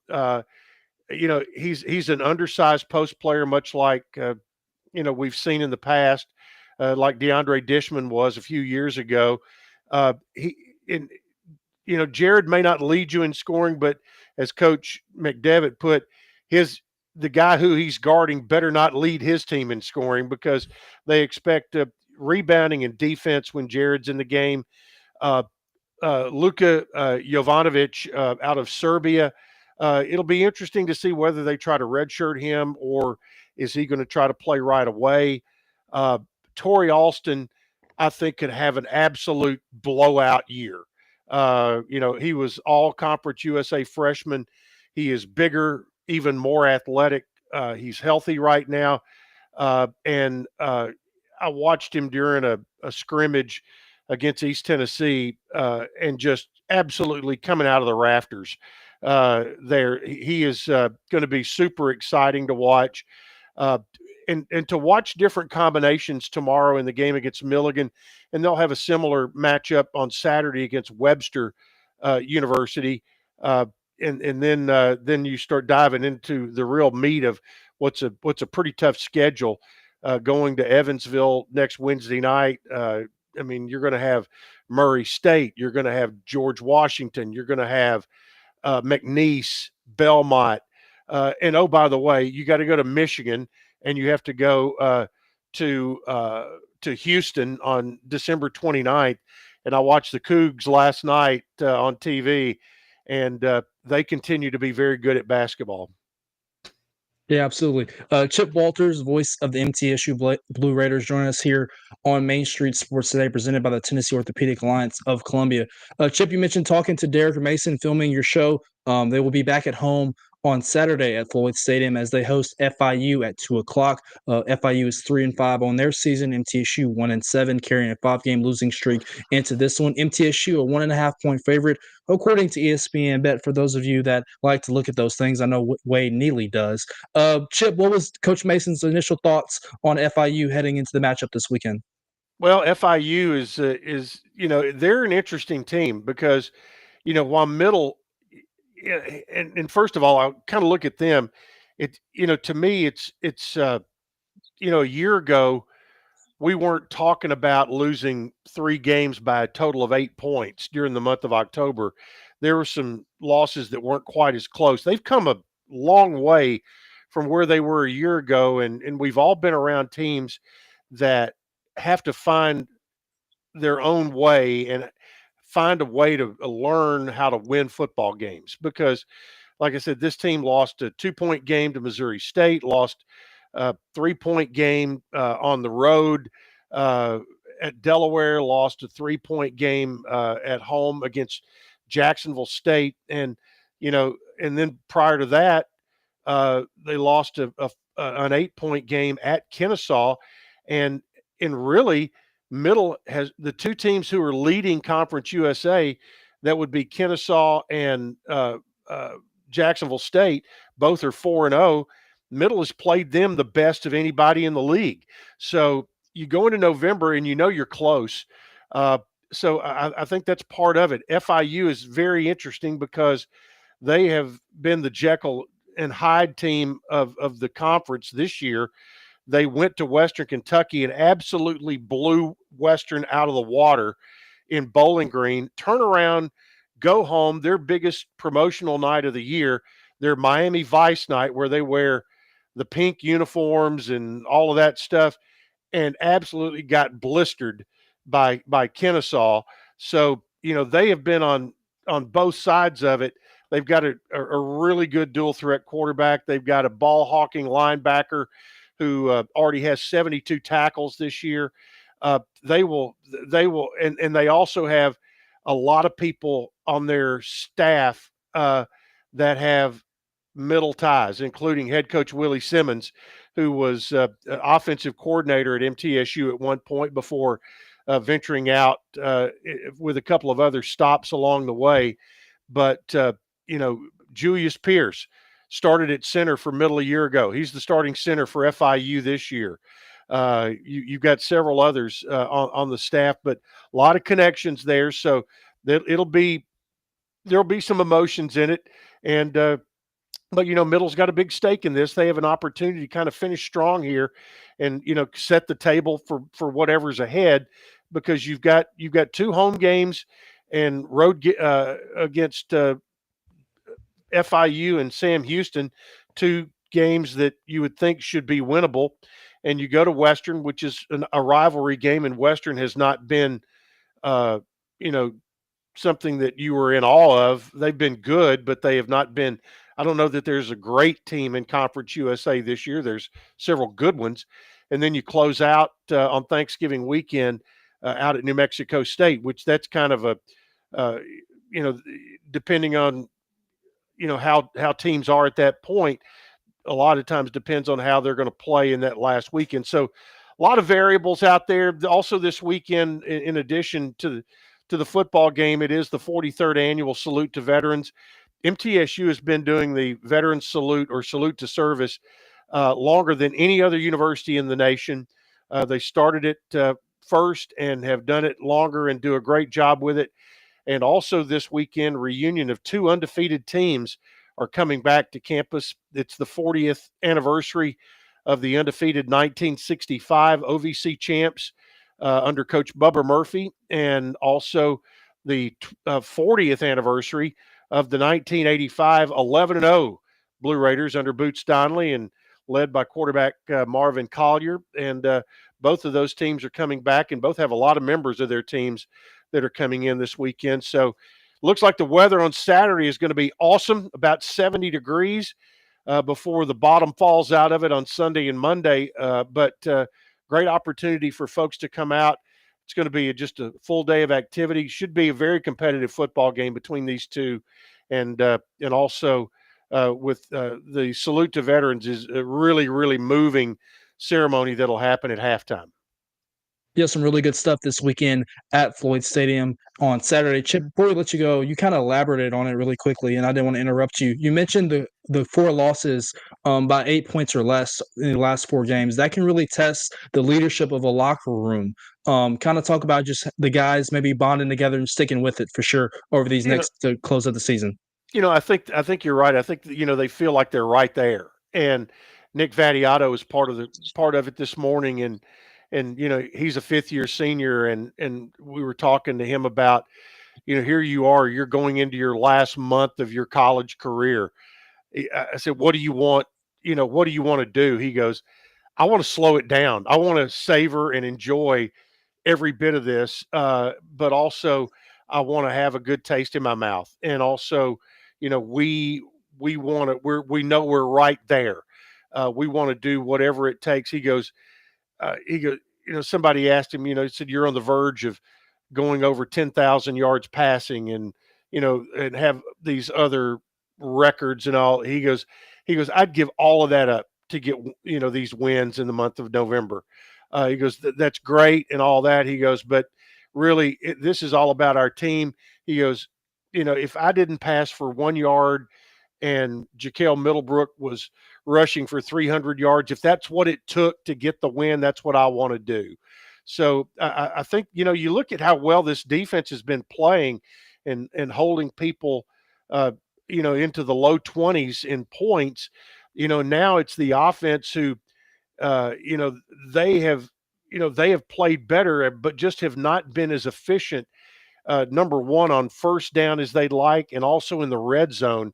He's an undersized post player, much like we've seen in the past, like DeAndre Dishman was a few years ago. Jared may not lead you in scoring, but as Coach McDevitt put, the guy who he's guarding better not lead his team in scoring, because they expect rebounding and defense when Jared's in the game. Luka Jovanovic out of Serbia. It'll be interesting to see whether they try to redshirt him or is he going to try to play right away. Torrey Alston, I think, could have an absolute blowout year. He was all Conference USA freshman. He is bigger, even more athletic. He's healthy right now. And I watched him during a scrimmage against East Tennessee and just absolutely coming out of the rafters there. He is going to be super exciting to watch. And to watch different combinations tomorrow in the game against Milligan, and they'll have a similar matchup on Saturday against Webster University, and then you start diving into the real meat of what's a pretty tough schedule, going to Evansville next Wednesday night. You're going to have Murray State, you're going to have George Washington, you're going to have McNeese, Belmont, and oh, by the way, you got to go to Michigan. And you have to go to Houston on December 29th. And I watched the Cougs last night on TV, and they continue to be very good at basketball. Yeah, absolutely. Chip Walters, voice of the MTSU Blue Raiders, joining us here on Main Street Sports Today, presented by the Tennessee Orthopedic Alliance of Columbia. Chip, you mentioned talking to Derek Mason, filming your show. They will be back at home on Saturday at Floyd Stadium as they host FIU at 2:00. FIU is 3-5 on their season. MTSU 1-7, carrying a 5-game losing streak into this one. MTSU a 1.5-point favorite, according to ESPN Bet. For those of you that like to look at those things, I know Wade Neely does. Chip, what was Coach Mason's initial thoughts on FIU heading into the matchup this weekend? Well, FIU is they're an interesting team because while Middle. And first of all, I'll kind of look at them. To me, it's a year ago, we weren't talking about losing 3 games by a total of 8 points during the month of October. There were some losses that weren't quite as close. They've come a long way from where they were a year ago, and we've all been around teams that have to find their own way and find a way to learn how to win football games, because like I said, this team lost a 2-point game to Missouri State, lost a 3-point game on the road at Delaware, lost a 3-point game at home against Jacksonville State. And then prior to that, they lost an 8-point game at Kennesaw. And really, Middle has the 2 teams who are leading Conference USA, that would be Kennesaw and Jacksonville State. Both are 4-0. Middle has played them the best of anybody in the league. So you go into November and you're close. So I think that's part of it. FIU is very interesting because they have been the Jekyll and Hyde team of the conference this year. They went to Western Kentucky and absolutely blew Western out of the water in Bowling Green. Turn around, go home. Their biggest promotional night of the year, their Miami Vice night, where they wear the pink uniforms and all of that stuff, and absolutely got blistered by Kennesaw. So, they have been on both sides of it. They've got a really good dual threat quarterback. They've got a ball hawking linebacker who already has 72 tackles this year. They will, and they also have a lot of people on their staff that have middle ties, including head coach Willie Simmons, who was offensive coordinator at MTSU at one point before venturing out with a couple of other stops along the way. But, Julius Pierce started at center for middle a year ago. He's the starting center for FIU this year. You've got several others on the staff, but a lot of connections there. So there'll be some emotions in it. And, but, Middle's got a big stake in this. They have an opportunity to kind of finish strong here and, set the table for whatever's ahead, because you've got 2 home games and road against FIU and Sam Houston, 2 games that you would think should be winnable. And you go to Western, which is a rivalry game, and Western has not been, something that you were in awe of. They've been good, but they have not been. I don't know that there's a great team in Conference USA this year. There's several good ones. And then you close out on Thanksgiving weekend out at New Mexico State, which that's kind of a, depending on, how teams are at that point, a lot of times depends on how they're going to play in that last weekend. So a lot of variables out there. Also this weekend, in addition to the football game, it is the 43rd annual Salute to Veterans. MTSU has been doing the Veterans Salute or Salute to Service longer than any other university in the nation. They started it first and have done it longer and do a great job with it. And also this weekend, reunion of 2 undefeated teams are coming back to campus. It's the 40th anniversary of the undefeated 1965 OVC champs under Coach Bubba Murphy, and also the 40th anniversary of the 1985 11-0 Blue Raiders under Boots Donnelly and led by quarterback Marvin Collier. And both of those teams are coming back, and both have a lot of members of their teams that are coming in this weekend. So looks like the weather on Saturday is going to be awesome, about 70 degrees before the bottom falls out of it on Sunday and Monday. But great opportunity for folks to come out. It's going to be just a full day of activity. Should be a very competitive football game between these two. And also with the Salute to Veterans is a really, really moving ceremony that'll happen at halftime. Yeah, some really good stuff this weekend at Floyd Stadium on Saturday. Chip, before we let you go, you kind of elaborated on it really quickly, and I didn't want to interrupt you. You mentioned the 4 losses by 8 points or less in the last 4 games. That can really test the leadership of a locker room. Kind of talk about just the guys maybe bonding together and sticking with it for sure over these to close of the season. I think you're right. I think that, they feel like they're right there. And Nick Vattiato is part of it this morning, and he's a 5th-year senior, and we were talking to him about, here you are, you're going into your last month of your college career. I said, what do you want? What do you want to do? He goes, I want to slow it down. I want to savor and enjoy every bit of this, but also I want to have a good taste in my mouth. And also, we want to, we know we're right there. We want to do whatever it takes. He goes, somebody asked him, he said, you're on the verge of going over 10,000 yards passing and, and have these other records and all. He goes, I'd give all of that up to get, these wins in the month of November. He goes, that's great and all that. He goes, but really this is all about our team. He goes, if I didn't pass for 1 yard and Jaquel Middlebrook was rushing for 300 yards, if that's what it took to get the win, that's what I want to do. So I think, you look at how well this defense has been playing and holding people, into the low 20s in points. Now it's the offense who, they have played better, but just have not been as efficient. Number one, on first down as they'd like, and also in the red zone.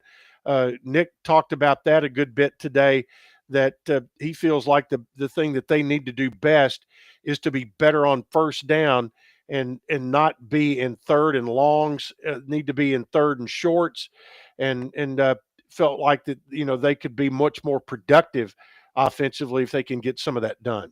Nick talked about that a good bit today, that he feels like the thing that they need to do best is to be better on first down and not be in third and longs, need to be in third and shorts, and felt like that, they could be much more productive offensively if they can get some of that done.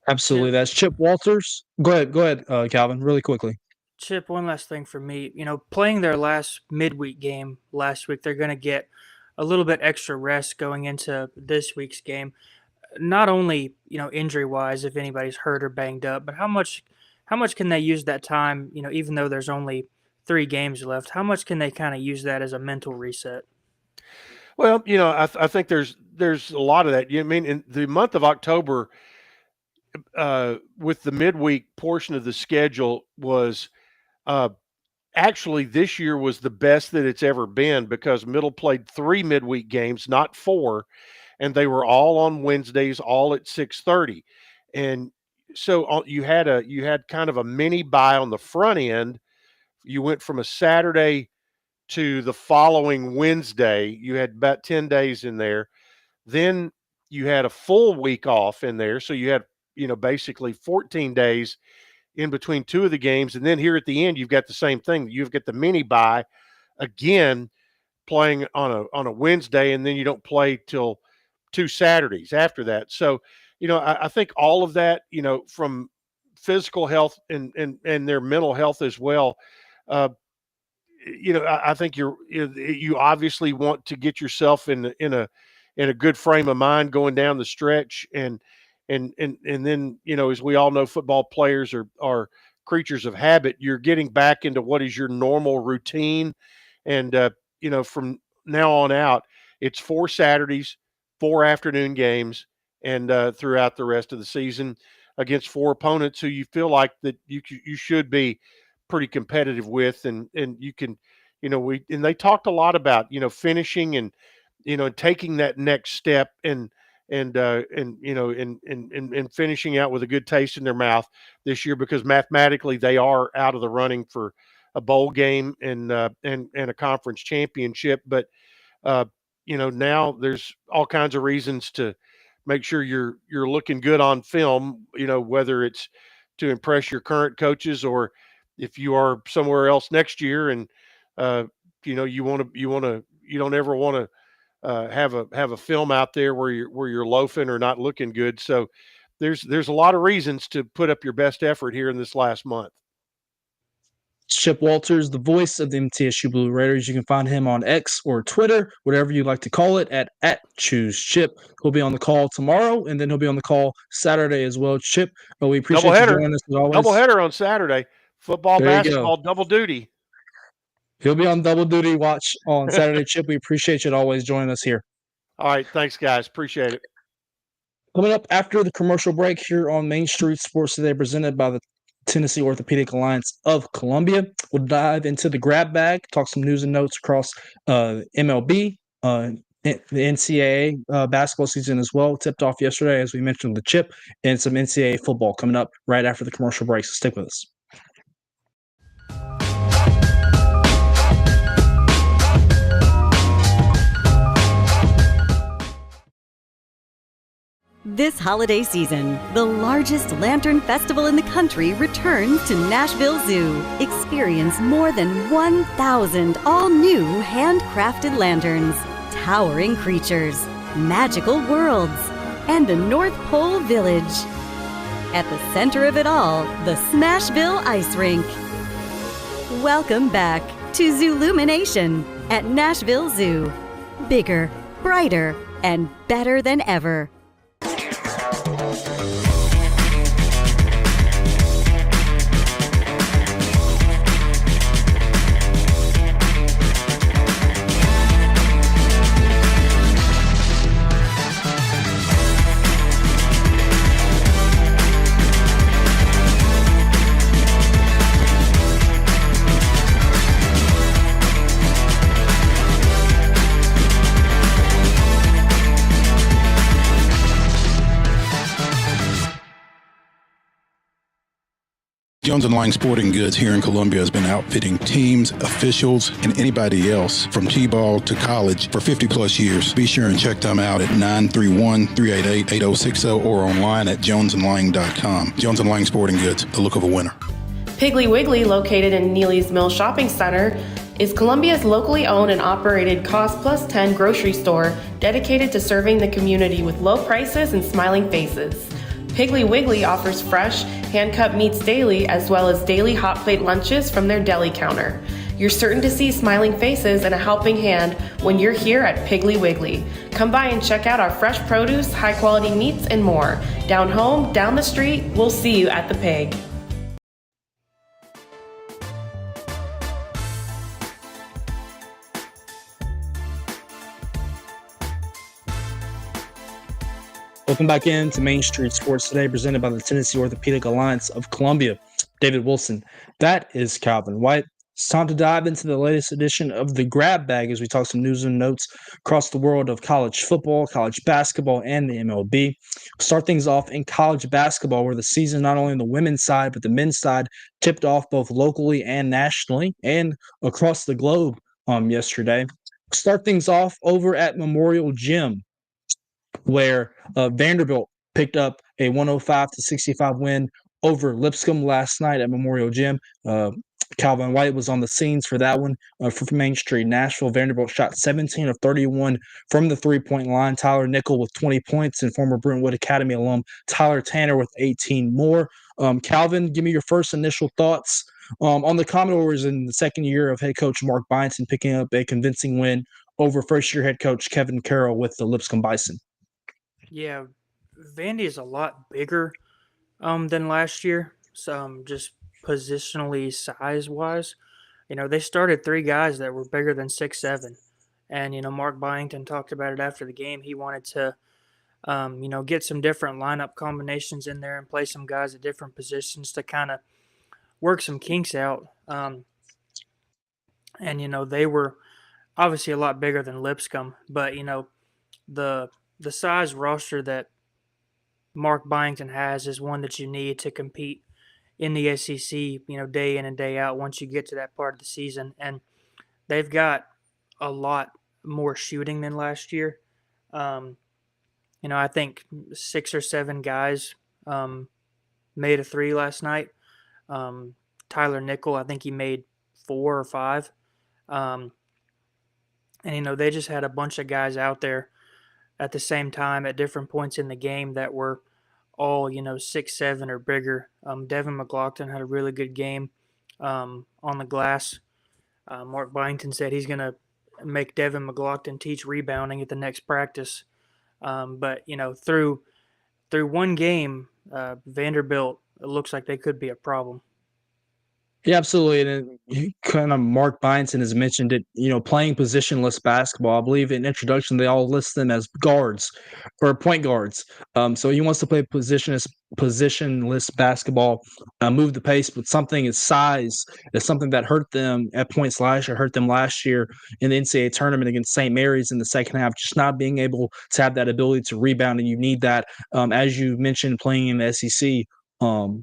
Absolutely. That's Chip Walters. Go ahead, Calvin, really quickly. Chip, one last thing for me. Playing their last midweek game last week, they're going to get a little bit extra rest going into this week's game. Not only, injury-wise, if anybody's hurt or banged up, but how much can they use that time, even though there's only 3 games left, how much can they kind of use that as a mental reset? Well, I think there's a lot of that. I mean, in the month of October, with the midweek portion of the schedule was actually this year was the best that it's ever been, because Middle played 3 midweek games, not 4, and they were all on Wednesdays, all at 6:30. And so you had kind of a mini bye on the front end. You went from a Saturday to the following Wednesday. You had about 10 days in there. Then you had a full week off in there. So you had, basically 14 days in between 2 of the games. And then here at the end, you've got the same thing. You've got the mini bye again, playing on a Wednesday, and then you don't play till 2 Saturdays after that. So, I think all of that, from physical health and their mental health as well, I think you obviously want to get yourself in a good frame of mind going down the stretch, and then, as we all know, football players are creatures of habit. You're getting back into what is your normal routine, and from now on out, it's 4 Saturdays, 4 afternoon games, and throughout the rest of the season against 4 opponents who you feel like that you should be pretty competitive with, and you can, and they talked a lot about, finishing and, taking that next step and finishing out with a good taste in their mouth this year, because mathematically they are out of the running for a bowl game and a conference championship. But now there's all kinds of reasons to make sure you're looking good on film, whether it's to impress your current coaches, or if you are somewhere else next year and you don't ever want to have a film out there where you're loafing or not looking good. So there's a lot of reasons to put up your best effort here in this last month. Chip Walters, the voice of the MTSU Blue Raiders. You can find him on X or Twitter, whatever you like to call it, at @ChooseChip. He'll be on the call tomorrow, and then he'll be on the call Saturday as well. Chip, we appreciate you joining us as always. Doubleheader on Saturday. Football, basketball, double duty. He'll be on double duty watch on Saturday. Chip, we appreciate you always joining us here. All right. Thanks, guys. Appreciate it. Coming up after the commercial break here on Main Street Sports Today, presented by the Tennessee Orthopedic Alliance of Columbia. We'll dive into the grab bag, talk some news and notes across MLB, the NCAA basketball season as well. Tipped off yesterday, as we mentioned, the Chip, and some NCAA football coming up right after the commercial break. So stick with us. This holiday season, the largest lantern festival in the country returns to Nashville Zoo. Experience more than 1,000 all-new handcrafted lanterns, towering creatures, magical worlds, and a North Pole village. At the center of it all, the Smashville Ice Rink. Welcome back to Zoolumination at Nashville Zoo. Bigger, brighter, and better than ever. Jones & Lang Sporting Goods here in Columbia has been outfitting teams, officials, and anybody else from T-ball to college for 50-plus years. Be sure and check them out at 931-388-8060 or online at jonesandlang.com. Jones & Lang Sporting Goods, the look of a winner. Piggly Wiggly, located in Neely's Mill Shopping Center, is Columbia's locally owned and operated Cost Plus 10 grocery store dedicated to serving the community with low prices and smiling faces. Piggly Wiggly offers fresh, hand-cut meats daily, as well as daily hot plate lunches from their deli counter. You're certain to see smiling faces and a helping hand when you're here at Piggly Wiggly. Come by and check out our fresh produce, high-quality meats, and more. Down home, down the street, we'll see you at the Pig. Welcome back into Main Street Sports today, presented by the Tennessee Orthopedic Alliance of Columbia. David Wilson. That is Calvin White. It's time to dive into the latest edition of the Grab Bag as we talk some news and notes across the world of college football, college basketball, and the MLB. Start things off in college basketball, where the season, not only on the women's side, but the men's side, tipped off both locally and nationally and across the globe yesterday. Start things off over at Memorial Gym, where Vanderbilt picked up a 105-65 win over Lipscomb last night at Memorial Gym. Calvin White was on the scenes for that one for Main Street, Nashville. Vanderbilt shot 17 of 31 from the three-point line. Tyler Nickel with 20 points and former Brentwood Academy alum Tyler Tanner with 18 more. Calvin, give me your first initial thoughts on the Commodores in the second year of head coach Mark Byington picking up a convincing win over first-year head coach Kevin Carroll with the Lipscomb Bison. Yeah, Vandy is a lot bigger than last year. So just positionally, size-wise, they started three guys that were bigger than 6'7", and Mark Byington talked about it after the game. He wanted to, get some different lineup combinations in there and play some guys at different positions to kind of work some kinks out. And they were obviously a lot bigger than Lipscomb, but the size roster that Mark Byington has is one that you need to compete in the SEC, day in and day out once you get to that part of the season. And they've got a lot more shooting than last year. I think 6 or 7 guys made a three last night. Tyler Nickel, I think he made 4 or 5. And they just had a bunch of guys out there at the same time at different points in the game that were all, 6'7" or bigger. Devin McLaughlin had a really good game on the glass. Mark Byington said he's going to make Devin McLaughlin teach rebounding at the next practice. But, through one game, Vanderbilt, it looks like they could be a problem. Yeah, absolutely. And kind of Mark Byington has mentioned it, playing positionless basketball. I believe in introduction, they all list them as guards or point guards. So he wants to play positionless basketball, move the pace, but something is size is something that hurt them at points last year, hurt them last year in the NCAA tournament against St. Mary's in the second half, just not being able to have that ability to rebound. And you need that, as you mentioned, playing in the SEC.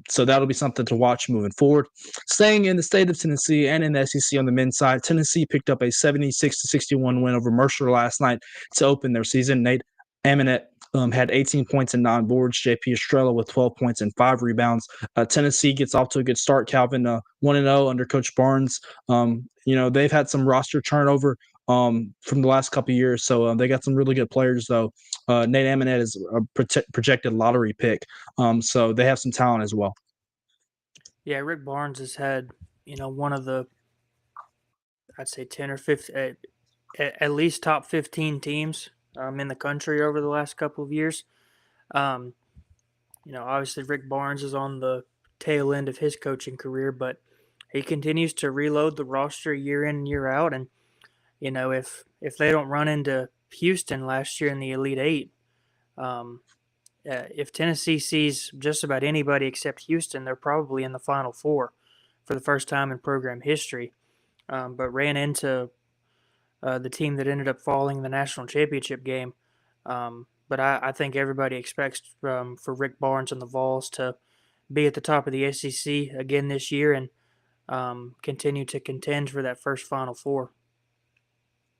So that'll be something to watch moving forward. Staying in the state of Tennessee and in the SEC on the men's side, Tennessee picked up a 76-61 win over Mercer last night to open their season. Nate Aminette had 18 points and 9 boards. JP Estrella with 12 points and 5 rebounds. Tennessee gets off to a good start. Calvin 1-0 under Coach Barnes. They've had some roster turnover from the last couple of years, so they got some really good players though. Nate Aminette is a projected lottery pick, so they have some talent as well. Yeah, Rick Barnes has had, one of the, I'd say 10 or 15, at least top 15 teams in the country over the last couple of years. Obviously Rick Barnes is on the tail end of his coaching career, but he continues to reload the roster year in and year out. And, if they don't run into Houston last year in the Elite Eight, if Tennessee sees just about anybody except Houston, they're probably in the Final Four for the first time in program history, but ran into the team that ended up falling in the national championship game. But I think everybody expects for Rick Barnes and the Vols to be at the top of the SEC again this year and continue to contend for that first Final Four.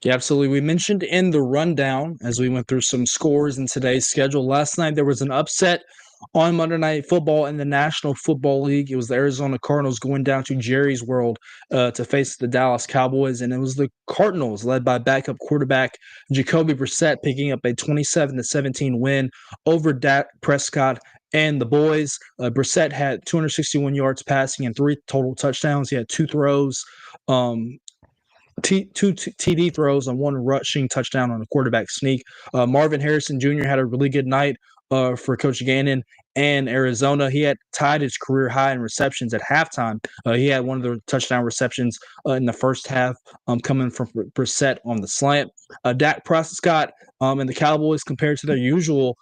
Yeah, absolutely. We mentioned in the rundown as we went through some scores in today's schedule. Last night there was an upset on Monday Night Football in the National Football League. It was the Arizona Cardinals going down to Jerry's World to face the Dallas Cowboys, and it was the Cardinals led by backup quarterback Jacoby Brissett picking up a 27-17 win over Dak Prescott and the boys. Brissett had 261 yards passing and 3 total touchdowns. He had 2 throws. Two TD throws and 1 rushing touchdown on a quarterback sneak. Marvin Harrison Jr. had a really good night for Coach Gannon and Arizona. He had tied his career high in receptions at halftime. He had one of the touchdown receptions in the first half coming from Brissett on the slant. Dak Prescott and the Cowboys, compared to their usual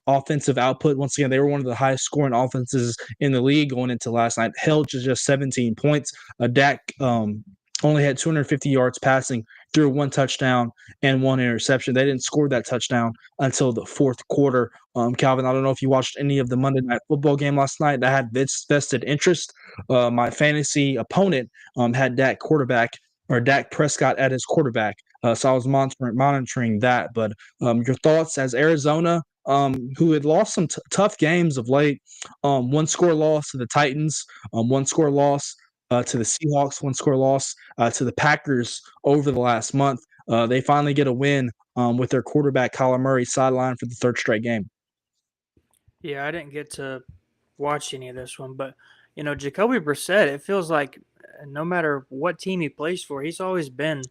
offensive output, once again, they were one of the highest scoring offenses in the league going into last night, held to just 17 points. Dak only had 250 yards passing, threw 1 touchdown and 1 interception. They didn't score that touchdown until the fourth quarter. Calvin, I don't know if you watched any of the Monday Night Football game last night. I had vested interest. My fantasy opponent had Dak Prescott at his quarterback. So I was monitoring that. But your thoughts as Arizona, who had lost some tough games of late, 1-score loss to the Titans, 1-score loss to the Seahawks, 1-score loss to the Packers over the last month. They finally get a win with their quarterback Kyler Murray sidelined for the 3rd straight game. Yeah, I didn't get to watch any of this one, but Jacoby Brissett, it feels like no matter what team he plays for, he's always been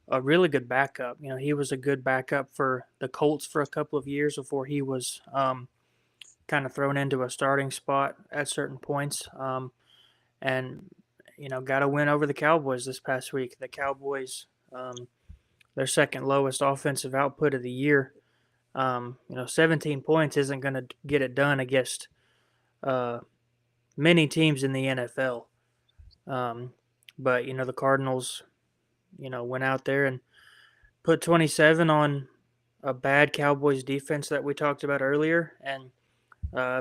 a really good backup. He was a good backup for the Colts for a couple of years before he was kind of thrown into a starting spot at certain points. And got a win over the Cowboys this past week. The Cowboys, their second lowest offensive output of the year. 17 points isn't going to get it done against many teams in the NFL. But the Cardinals, went out there and put 27 on a bad Cowboys defense that we talked about earlier and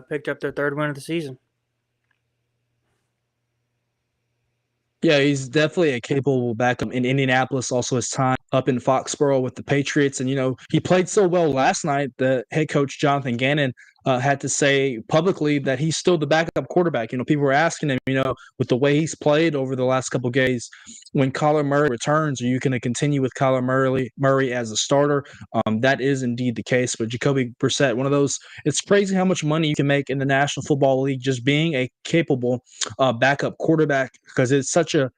picked up their 3rd win of the season. Yeah, he's definitely a capable backup in Indianapolis. Also, his time up in Foxborough with the Patriots, and he played so well last night. The head coach Jonathan Gannon had to say publicly that he's still the backup quarterback. People were asking him, with the way he's played over the last couple of games, when Kyler Murray returns, are you going to continue with Kyler Murray as a starter? That is indeed the case. But Jacoby Brissett, one of those, it's crazy how much money you can make in the National Football League just being a capable backup quarterback, because it's such a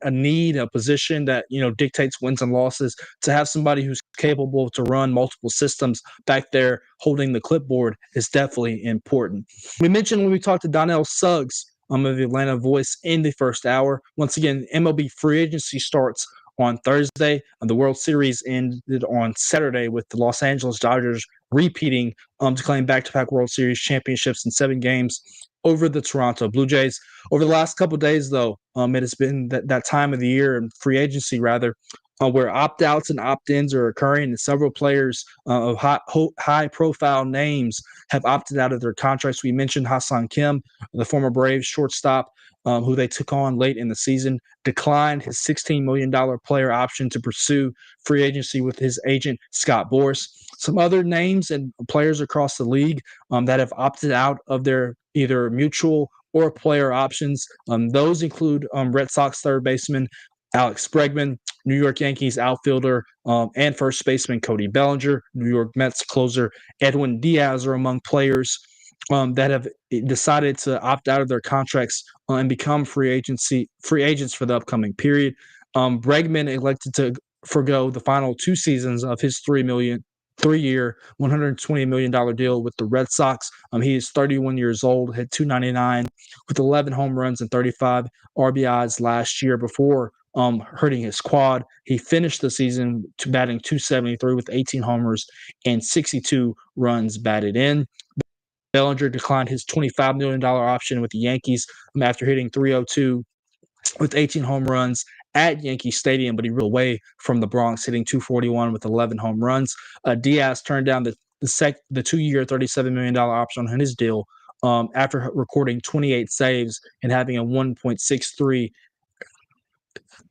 need, a position that dictates wins and losses. To have somebody who's capable to run multiple systems back there holding the clipboard is definitely important. We mentioned when we talked to Donnell Suggs of the Atlanta Voice in the first hour. Once again, MLB free agency starts on Thursday, and the World Series ended on Saturday with the Los Angeles Dodgers repeating to claim back-to-back World Series championships in 7 games over the Toronto Blue Jays. Over the last couple of days, though, it has been that time of the year, and free agency rather, where opt-outs and opt-ins are occurring, and several players of high-profile names have opted out of their contracts. We mentioned Ha-Seong Kim, the former Braves shortstop, who they took on late in the season, declined his $16 million player option to pursue free agency with his agent, Scott Boras. Some other names and players across the league that have opted out of their either mutual or player options. Those include Red Sox third baseman Alex Bregman, New York Yankees outfielder and first baseman Cody Bellinger, New York Mets closer Edwin Diaz are among players that have decided to opt out of their contracts and become free agents for the upcoming period. Bregman elected to forgo the final 2 seasons of his 3-year, $120 million deal with the Red Sox. He is 31 years old, hit .299 with 11 home runs and 35 RBIs last year before hurting his quad. He finished the season batting .273 with 18 homers and 62 runs batted in. Bellinger declined his $25 million option with the Yankees after hitting .302 with 18 home runs at Yankee Stadium, but he ran away from the Bronx, hitting .241 with 11 home runs. Diaz turned down the 2-year, $37 million option on his deal after recording 28 saves and having a 1.63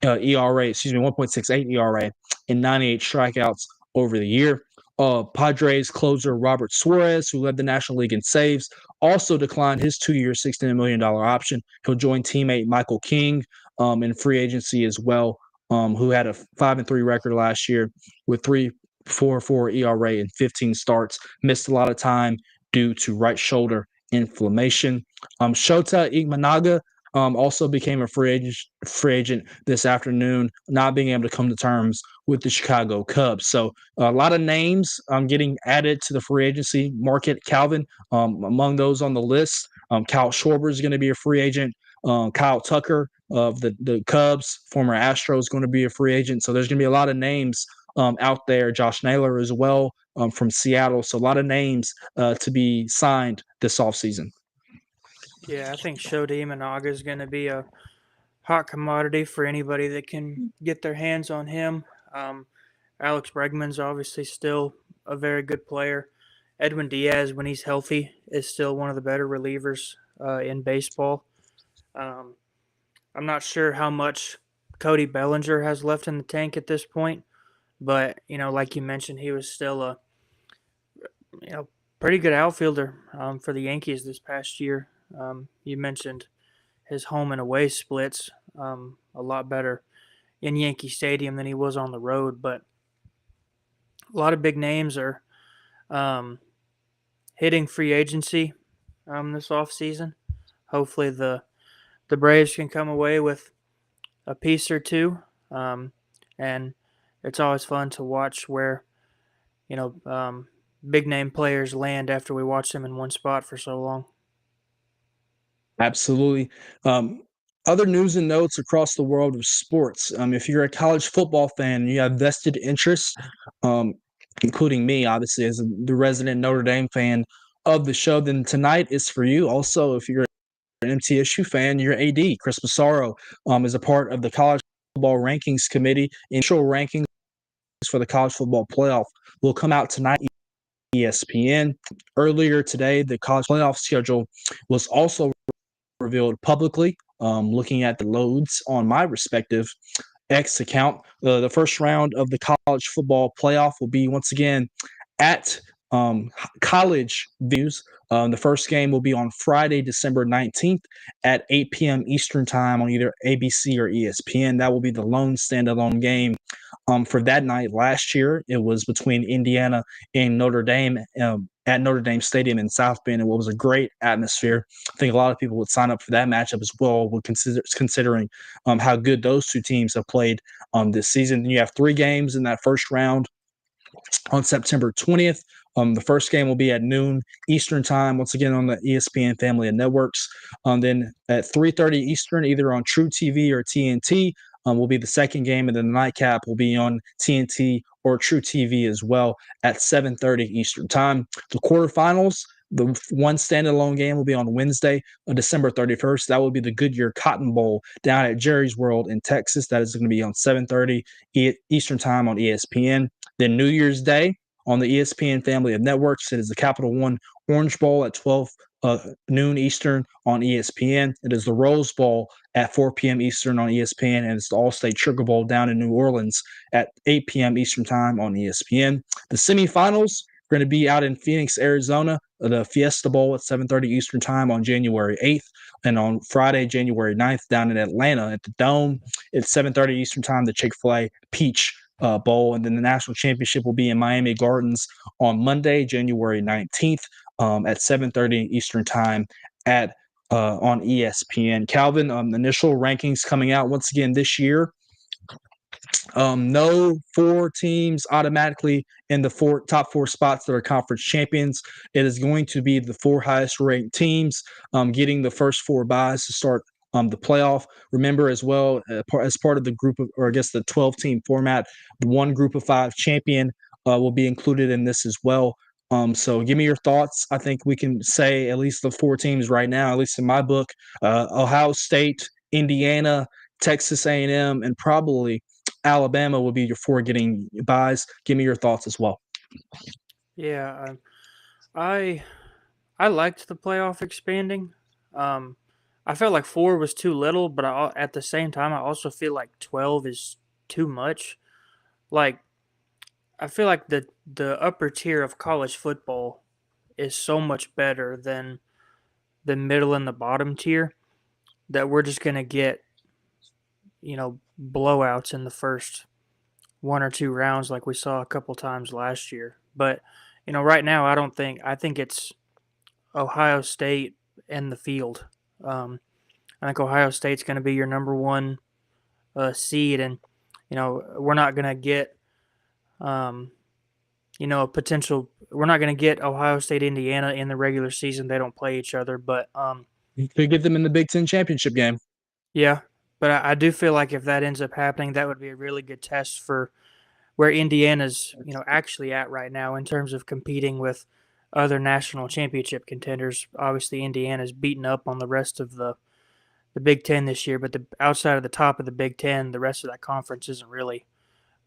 ERA, 1.68 ERA and 98 strikeouts over the year. Padres closer Robert Suarez, who led the National League in saves, also declined his 2-year, $16 million option. He'll join teammate Michael King in free agency as well, who had a 5-3 record last year with 3.44 ERA and 15 starts. Missed a lot of time due to right shoulder inflammation. Shota Imanaga also became a free agent this afternoon, not being able to come to terms with the Chicago Cubs. So a lot of names getting added to the free agency market. Calvin, among those on the list, Kyle Schwarber is going to be a free agent. Kyle Tucker of the Cubs, former Astro, is going to be a free agent. So there's going to be a lot of names out there. Josh Naylor as well from Seattle. So a lot of names to be signed this offseason. Yeah, I think Shota Imanaga is going to be a hot commodity for anybody that can get their hands on him. Alex Bregman's obviously still a very good player. Edwin Diaz, when he's healthy, is still one of the better relievers in baseball. I'm not sure how much Cody Bellinger has left in the tank at this point, but, like you mentioned, he was still a pretty good outfielder for the Yankees this past year. You mentioned his home and away splits, a lot better in Yankee Stadium than he was on the road, but a lot of big names are hitting free agency this offseason. Hopefully the Braves can come away with a piece or two, and it's always fun to watch where big name players land after we watch them in one spot for so long. Absolutely. Other news and notes across the world of sports. If you're a college football fan and you have vested interest, including me, obviously, as the resident Notre Dame fan of the show, then tonight is for you. Also, if you're an MTSU fan, your AD, Chris Massaro, is a part of the College Football Rankings Committee. Initial rankings for the College Football Playoff will come out tonight. ESPN. Earlier today, the college playoff schedule was also revealed publicly. Looking at the loads on my respective X account, the first round of the college football playoff will be once again at college views. The first game will be on Friday, December 19th at 8 p.m. Eastern time on either ABC or ESPN. That will be the lone standalone game for that night. Last year, it was between Indiana and Notre Dame at Notre Dame Stadium in South Bend, and what was a great atmosphere. I think a lot of people would sign up for that matchup as well, considering how good those two teams have played this season. And you have 3 games in that first round on September 20th. The first game will be at noon Eastern time, once again on the ESPN family of networks. Then at 3:30 Eastern, either on True TV or TNT, will be the second game, and then the nightcap will be on TNT or True TV as well at 7:30 Eastern time. The quarterfinals, the one standalone game will be on Wednesday, December 31st. That will be the Goodyear Cotton Bowl down at Jerry's World in Texas. That is going to be on 7:30 Eastern time on ESPN. Then New Year's Day on the ESPN family of networks, it is the Capital One Orange Bowl at 12 noon Eastern on ESPN. It is the Rose Bowl at 4 p.m. Eastern on ESPN, and it's the All-State Sugar Bowl down in New Orleans at 8 p.m. Eastern time on ESPN. The semifinals are going to be out in Phoenix, Arizona, the Fiesta Bowl at 7:30 Eastern time on January 8th, and on Friday, January 9th, down in Atlanta at the Dome, it's 7:30 Eastern time, the Chick-fil-A Peach Bowl, and then the national championship will be in Miami Gardens on Monday, January 19th at 7:30 Eastern time at on ESPN. Calvin, initial rankings coming out once again this year. No 4 teams automatically in the top 4 spots that are conference champions. It is going to be the 4 highest ranked teams getting the first 4 byes to start the playoff. Remember as well, as part of the group of, or I guess the 12-team format, the one group of 5 champion will be included in this as well. So give me your thoughts. I think we can say at least the 4 teams right now, at least in my book, Ohio State, Indiana, Texas A&M, and probably Alabama will be your 4 getting byes. Give me your thoughts as well. Yeah, I I liked the playoff expanding. I felt like 4 was too little, but at the same time, I also feel like 12 is too much. Like, I feel like the upper tier of college football is so much better than the middle and the bottom tier that we're just gonna get, blowouts in the first 1 or 2 rounds like we saw a couple times last year. But right now, I think it's Ohio State and the field. I think Ohio State's going to be your number 1 seed, and we're not going to get a potential. We're not going to get Ohio State, Indiana in the regular season. They don't play each other, but You could get them in the Big Ten championship game. yeah. But I do feel like if that ends up happening, that would be a really good test for where Indiana's actually at right now in terms of competing with other national championship contenders. Obviously, Indiana's beaten up on the rest of the Big Ten this year, but outside of the top of the Big Ten, the rest of that conference isn't really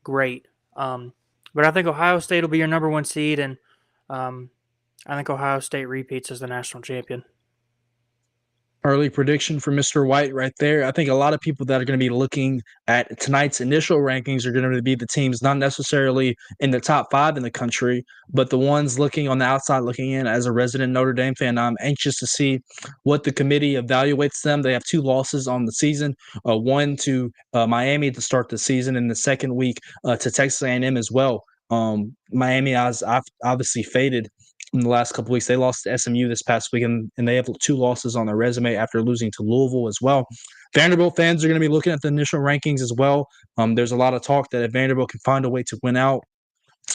great. But I think Ohio State will be your number 1 seed, and I think Ohio State repeats as the national champion. Early prediction for Mr. White right there. I think a lot of people that are going to be looking at tonight's initial rankings are going to be the teams not necessarily in the top 5 in the country, but the ones looking on the outside looking in. As a resident Notre Dame fan, I'm anxious to see what the committee evaluates them. They have 2 losses on the season, one to Miami to start the season, and the second week to Texas A&M as well. Miami has obviously faded in the last couple weeks. They lost to SMU this past week, and they have 2 losses on their resume after losing to Louisville as well. Vanderbilt fans are going to be looking at the initial rankings as well. There's a lot of talk that if Vanderbilt can find a way to win out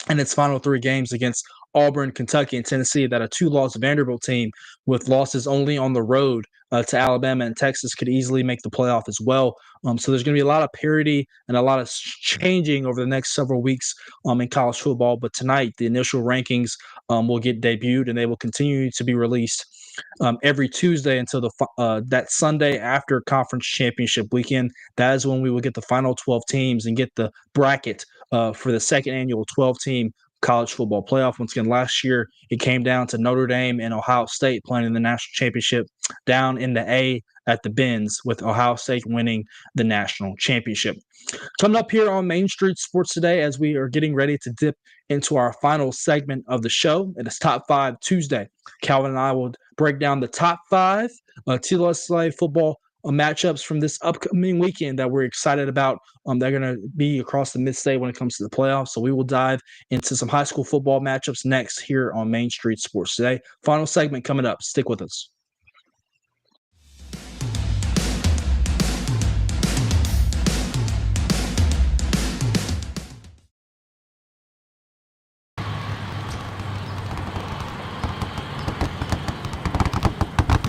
in its final 3 games against Auburn, Kentucky, and Tennessee, that a 2-loss Vanderbilt team with losses only on the road to Alabama and Texas could easily make the playoff as well. So there's going to be a lot of parity and a lot of changing over the next several weeks in college football. But tonight, the initial rankings will get debuted, and they will continue to be released every Tuesday until that Sunday after conference championship weekend. That is when we will get the final 12 teams and get the bracket for the second annual 12-team college football playoff. Once again, last year it came down to Notre Dame and Ohio State playing in the national championship down in the A at the Benz, with Ohio State winning the national championship. Coming up here on Main Street Sports today, as we are getting ready to dip into our final segment of the show, it is Top 5 Tuesday. Calvin and I will break down the top 5 TSSAA football matchups from this upcoming weekend that we're excited about. They're going to be across the mid-state when it comes to the playoffs. So we will dive into some high school football matchups next here on Main Street Sports today. Final segment coming up. Stick with us.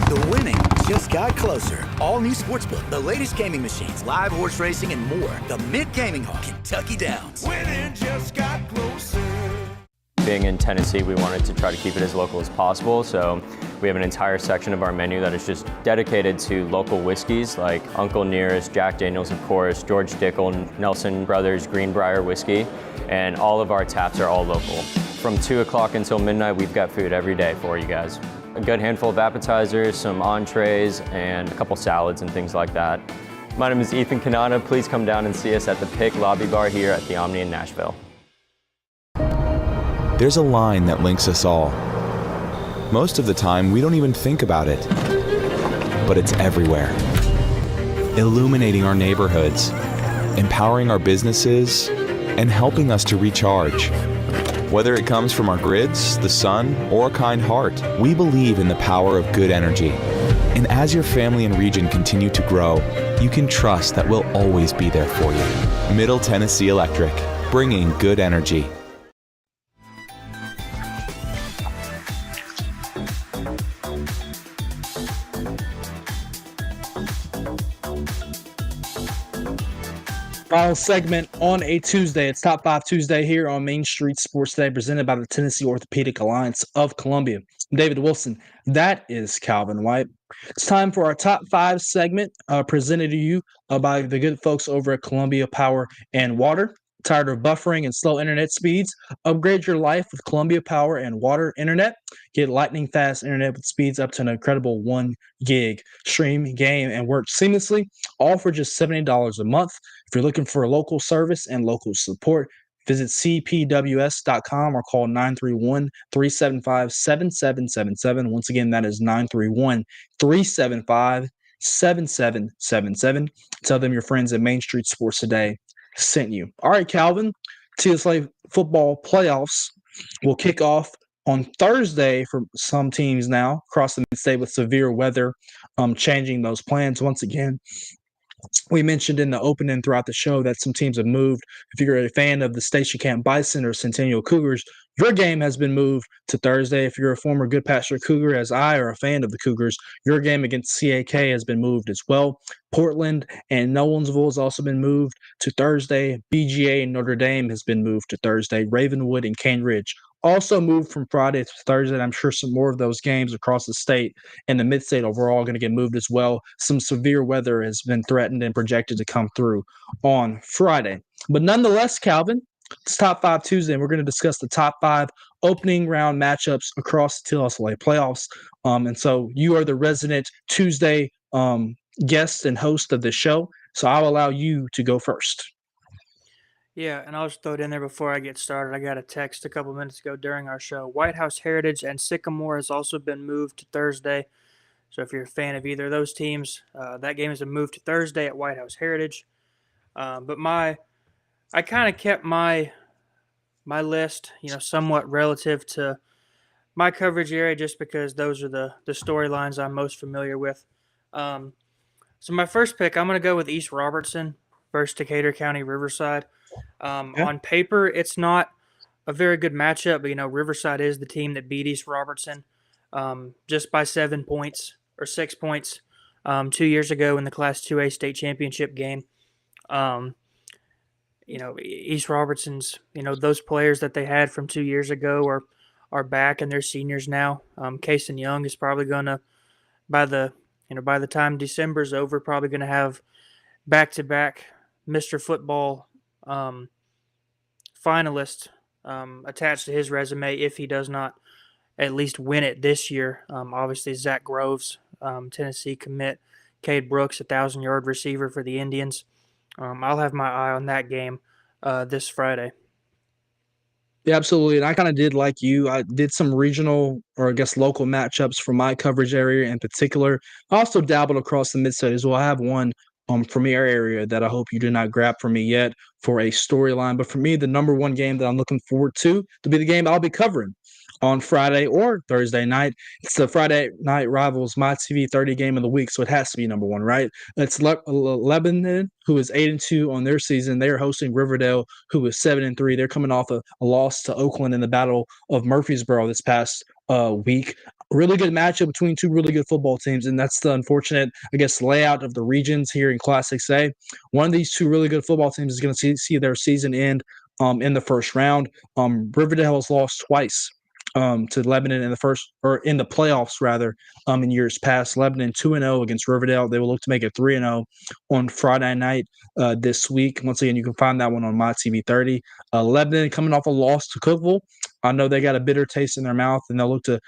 The winning just got closer. All new Sportsbook, the latest gaming machines, live horse racing, and more. The Mid Gaming Hall, Kentucky Downs. Winning just got closer. Being in Tennessee, we wanted to try to keep it as local as possible, so we have an entire section of our menu that is just dedicated to local whiskeys like Uncle Nearest, Jack Daniels, of course, George Dickel, Nelson Brothers, Greenbrier Whiskey, and all of our taps are all local. From 2 o'clock until midnight, we've got food every day for you guys. A good handful of appetizers, some entrees, and a couple salads and things like that. My name is Ethan Kanata. Please come down and see us at the Pick Lobby Bar here at the Omni in Nashville. There's a line that links us all. Most of the time, we don't even think about it, but it's everywhere. Illuminating our neighborhoods, empowering our businesses, and helping us to recharge. Whether it comes from our grids, the sun, or a kind heart, we believe in the power of good energy. And as your family and region continue to grow, you can trust that we'll always be there for you. Middle Tennessee Electric, bringing good energy. Final segment on a Tuesday. It's Top 5 Tuesday here on Main Street Sports Today, presented by the Tennessee Orthopedic Alliance of Columbia. I'm David Wilson. That is Calvin White. It's time for our Top 5 segment, presented to you by the good folks over at Columbia Power and Water. Tired of buffering and slow internet speeds? Upgrade your life with Columbia Power and Water Internet. Get lightning fast internet with speeds up to an incredible 1 gig. Stream, game, and work seamlessly, all for just $70 a month. If you're looking for a local service and local support, visit cpws.com or call 931-375-7777. Once again, that is 931-375-7777. Tell them your friends at Main Street Sports Today sent you. All right, Calvin, TSSAA football playoffs will kick off on Thursday for some teams now across the mid-state with severe weather changing those plans once again. We mentioned in the opening throughout the show that some teams have moved. If you're a fan of the Station Camp Bison or Centennial Cougars, your game has been moved to Thursday. If you're a former Good Pasture Cougar, as I are a fan of the Cougars, your game against CAK has been moved as well. Portland and Nolensville has also been moved to Thursday. BGA and Notre Dame has been moved to Thursday. Ravenwood and Cane Ridge also moved from Friday to Thursday. And I'm sure some more of those games across the state and the mid-state overall are going to get moved as well. Some severe weather has been threatened and projected to come through on Friday. But nonetheless, Calvin, it's Top 5 Tuesday, and we're going to discuss the top 5 opening round matchups across the TSSAA playoffs. And so you are the resident Tuesday guest and host of the show, so I'll allow you to go first. Yeah, and I'll just throw it in there before I get started. I got a text a couple minutes ago during our show. White House Heritage and Sycamore has also been moved to Thursday. So if you're a fan of either of those teams, that game has been moved to Thursday at White House Heritage. But I kind of kept my list, somewhat relative to my coverage area, just because those are the storylines I'm most familiar with. So my first pick, I'm going to go with East Robertson versus Decatur County Riverside. On paper, it's not a very good matchup, but Riverside is the team that beat East Robertson just by 7 points or 6 points 2 years ago in the Class 2A state championship game. East Robertson's, those players that they had from 2 years ago are back and they're seniors now. Kason Young is probably going to, by the time December's over, probably going to have back-to-back Mr. Football finalist attached to his resume if he does not at least win it this year. Obviously, Zach Groves, Tennessee commit, Cade Brooks, 1,000-yard receiver for the Indians. I'll have my eye on that game this Friday. Yeah, absolutely. And I kind of did like you. I did some regional or I guess local matchups for my coverage area in particular. I also dabbled across the mid-state as well. I have one from your area that I hope you did not grab from me yet for a storyline. But for me, the number one game that I'm looking forward to be the game I'll be covering on Friday or Thursday night. It's the Friday Night Rivals My TV 30 game of the week, so it has to be number one, right? It's Lebanon, who is 8-2 on their season. They are hosting Riverdale, who is 7-3. They're coming off a loss to Oakland in the Battle of Murfreesboro this past week. Really good matchup between two really good football teams, and that's the unfortunate, I guess, layout of the regions here in Class 6A. One of these two really good football teams is going to see their season end in the first round. Riverdale has lost twice to Lebanon in the playoffs rather in years past. Lebanon 2-0 against Riverdale. They will look to make it 3-0 on Friday night this week. Once again, you can find that one on My TV 30. Lebanon coming off a loss to Cookeville. I know they got a bitter taste in their mouth, and they'll look to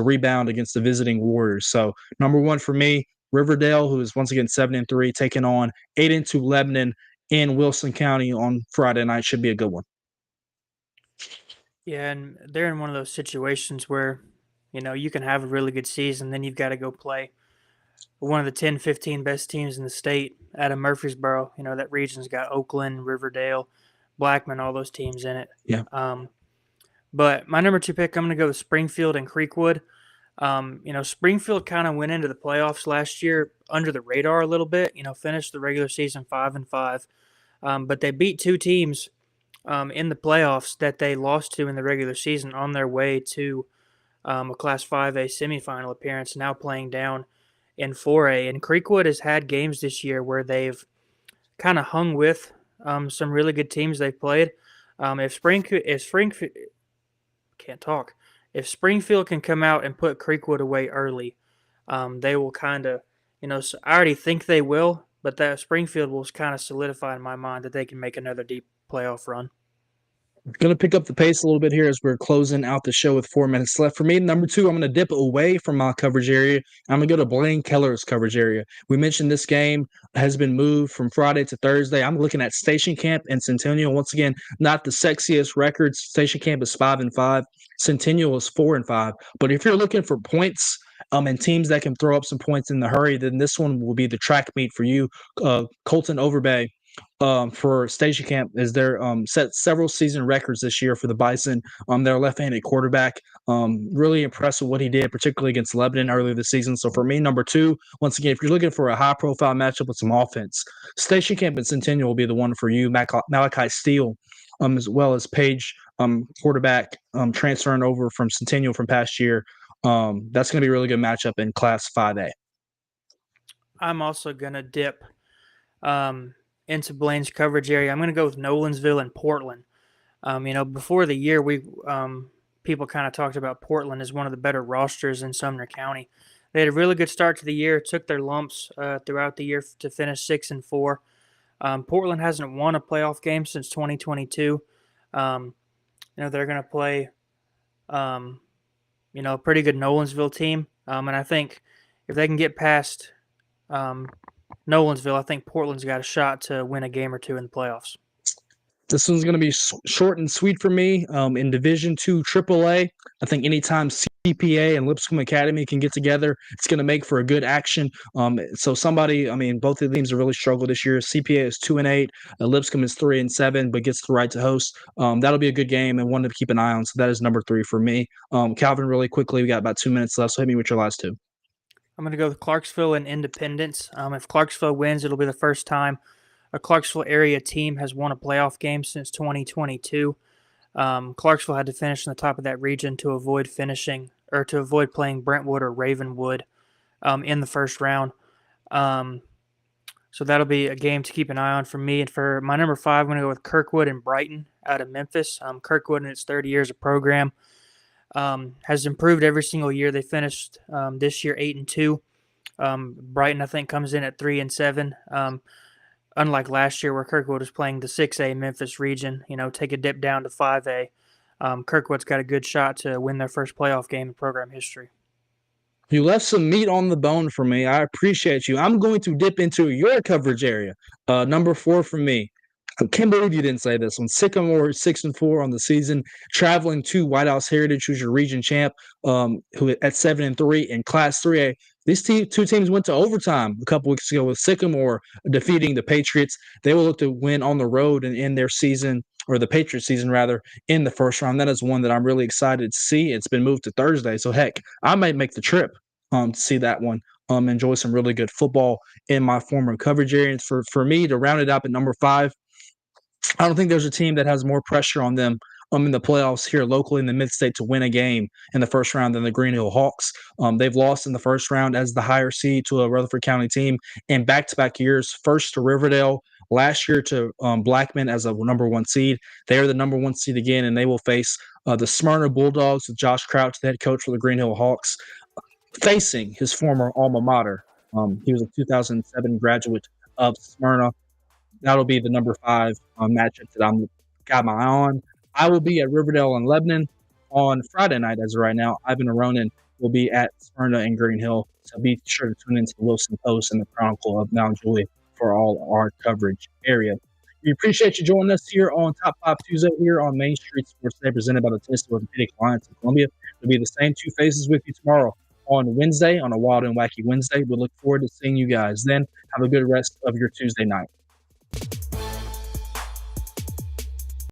rebound against the visiting Warriors. So number one for me, Riverdale, who is once again 7-3, taking on 8-2 Lebanon in Wilson County on Friday night. Should be a good one. Yeah, and they're in one of those situations where, you can have a really good season, then you've got to go play one of the 10, 15 best teams in the state out of Murfreesboro. That region's got Oakland, Riverdale, Blackman, all those teams in it. Yeah. But my number 2 pick, I'm going to go with Springfield and Creekwood. Springfield kind of went into the playoffs last year under the radar a little bit, finished the regular season 5-5. But they beat two teams in the playoffs that they lost to in the regular season on their way to a Class 5A semifinal appearance, now playing down in 4A. And Creekwood has had games this year where they've kind of hung with some really good teams they've played. If Springfield can come out and put Creekwood away early, they will kind of, I already think they will, but that Springfield will kind of solidify in my mind that they can make another deep playoff run. Going to pick up the pace a little bit here as we're closing out the show with 4 minutes left. For me, number 2, I'm going to dip away from my coverage area. I'm going to go to Blaine Keller's coverage area. We mentioned this game has been moved from Friday to Thursday. I'm looking at Station Camp and Centennial. Once again, not the sexiest records. Station Camp is 5-5. Centennial is 4-5. But if you're looking for points and teams that can throw up some points in the hurry, then this one will be the track meet for you. Colton Overbay for Station Camp is their set several season records this year for the Bison. Their left-handed quarterback, really impressed with what he did, particularly against Lebanon earlier this season. So for me, number 2, once again, if you're looking for a high-profile matchup with some offense, Station Camp and Centennial will be the one for you. Malachi Steele, as well as Page, quarterback, transferring over from Centennial from past year. That's going to be a really good matchup in Class 5A. I'm also going to dip into Blaine's coverage area. I'm going to go with Nolensville and Portland. Before the year, people kind of talked about Portland as one of the better rosters in Sumner County. They had a really good start to the year, took their lumps throughout the year to finish 6-4. Portland hasn't won a playoff game since 2022. They're going to play, a pretty good Nolensville team. And I think if they can get past Nolensville, I think Portland's got a shot to win a game or two in the playoffs. This one's going to be short and sweet for me. In Division II AAA, I think anytime CPA and Lipscomb Academy can get together, it's going to make for a good action. So both of the teams have really struggled this year. CPA is 2-8, Lipscomb is 3-7, but gets the right to host. That'll be a good game and one to keep an eye on. So that is number 3 for me. Calvin, really quickly, we got about 2 minutes left, so hit me with your last 2. I'm going to go with Clarksville and Independence. If Clarksville wins, it'll be the first time a Clarksville area team has won a playoff game since 2022. Clarksville had to finish in the top of that region to avoid playing Brentwood or Ravenwood in the first round. So that'll be a game to keep an eye on for me. And for my number 5, I'm going to go with Kirkwood and Brighton out of Memphis. Kirkwood, in its 30 years of program, has improved every single year. They finished this year 8-2. Brighton, I think, comes in at 3-7. Unlike last year where Kirkwood was playing the 6A Memphis region, take a dip down to 5A. Kirkwood's got a good shot to win their first playoff game in program history. You left some meat on the bone for me. I appreciate you. I'm going to dip into your coverage area. Number 4 for me. I can't believe you didn't say this one. Sycamore 6-4 on the season, traveling to White House Heritage, who's your region champ, who at 7-3 in Class 3A. These two teams went to overtime a couple weeks ago with Sycamore defeating the Patriots. They will look to win on the road and end their season, or the Patriots season rather, in the first round. That is one that I'm really excited to see. It's been moved to Thursday, so heck, I might make the trip to see that one. Enjoy some really good football in my former coverage areas. For me to round it up at number 5, I don't think there's a team that has more pressure on them in the playoffs here locally in the Mid-State to win a game in the first round than the Green Hill Hawks. They've lost in the first round as the higher seed to a Rutherford County team in back-to-back years, first to Riverdale, last year to Blackman as a number 1 seed. They are the number 1 seed again, and they will face the Smyrna Bulldogs with Josh Crouch, the head coach for the Green Hill Hawks, facing his former alma mater. He was a 2007 graduate of Smyrna. That'll be the number 5 matchup that I'm got my eye on. I will be at Riverdale and Lebanon on Friday night as of right now. Ivan and Ronan will be at Smyrna and Green Hill. So be sure to tune into the Wilson Post and the Chronicle of Mount Juliet for all our coverage area. We appreciate you joining us here on Top 5 Tuesday here on Main Street Sports Day, presented by the Tennessee Orthopedic Alliance of Columbia. It'll be the same 2 faces with you tomorrow on Wednesday, on a Wild and Wacky Wednesday. We look forward to seeing you guys then. Have a good rest of your Tuesday night.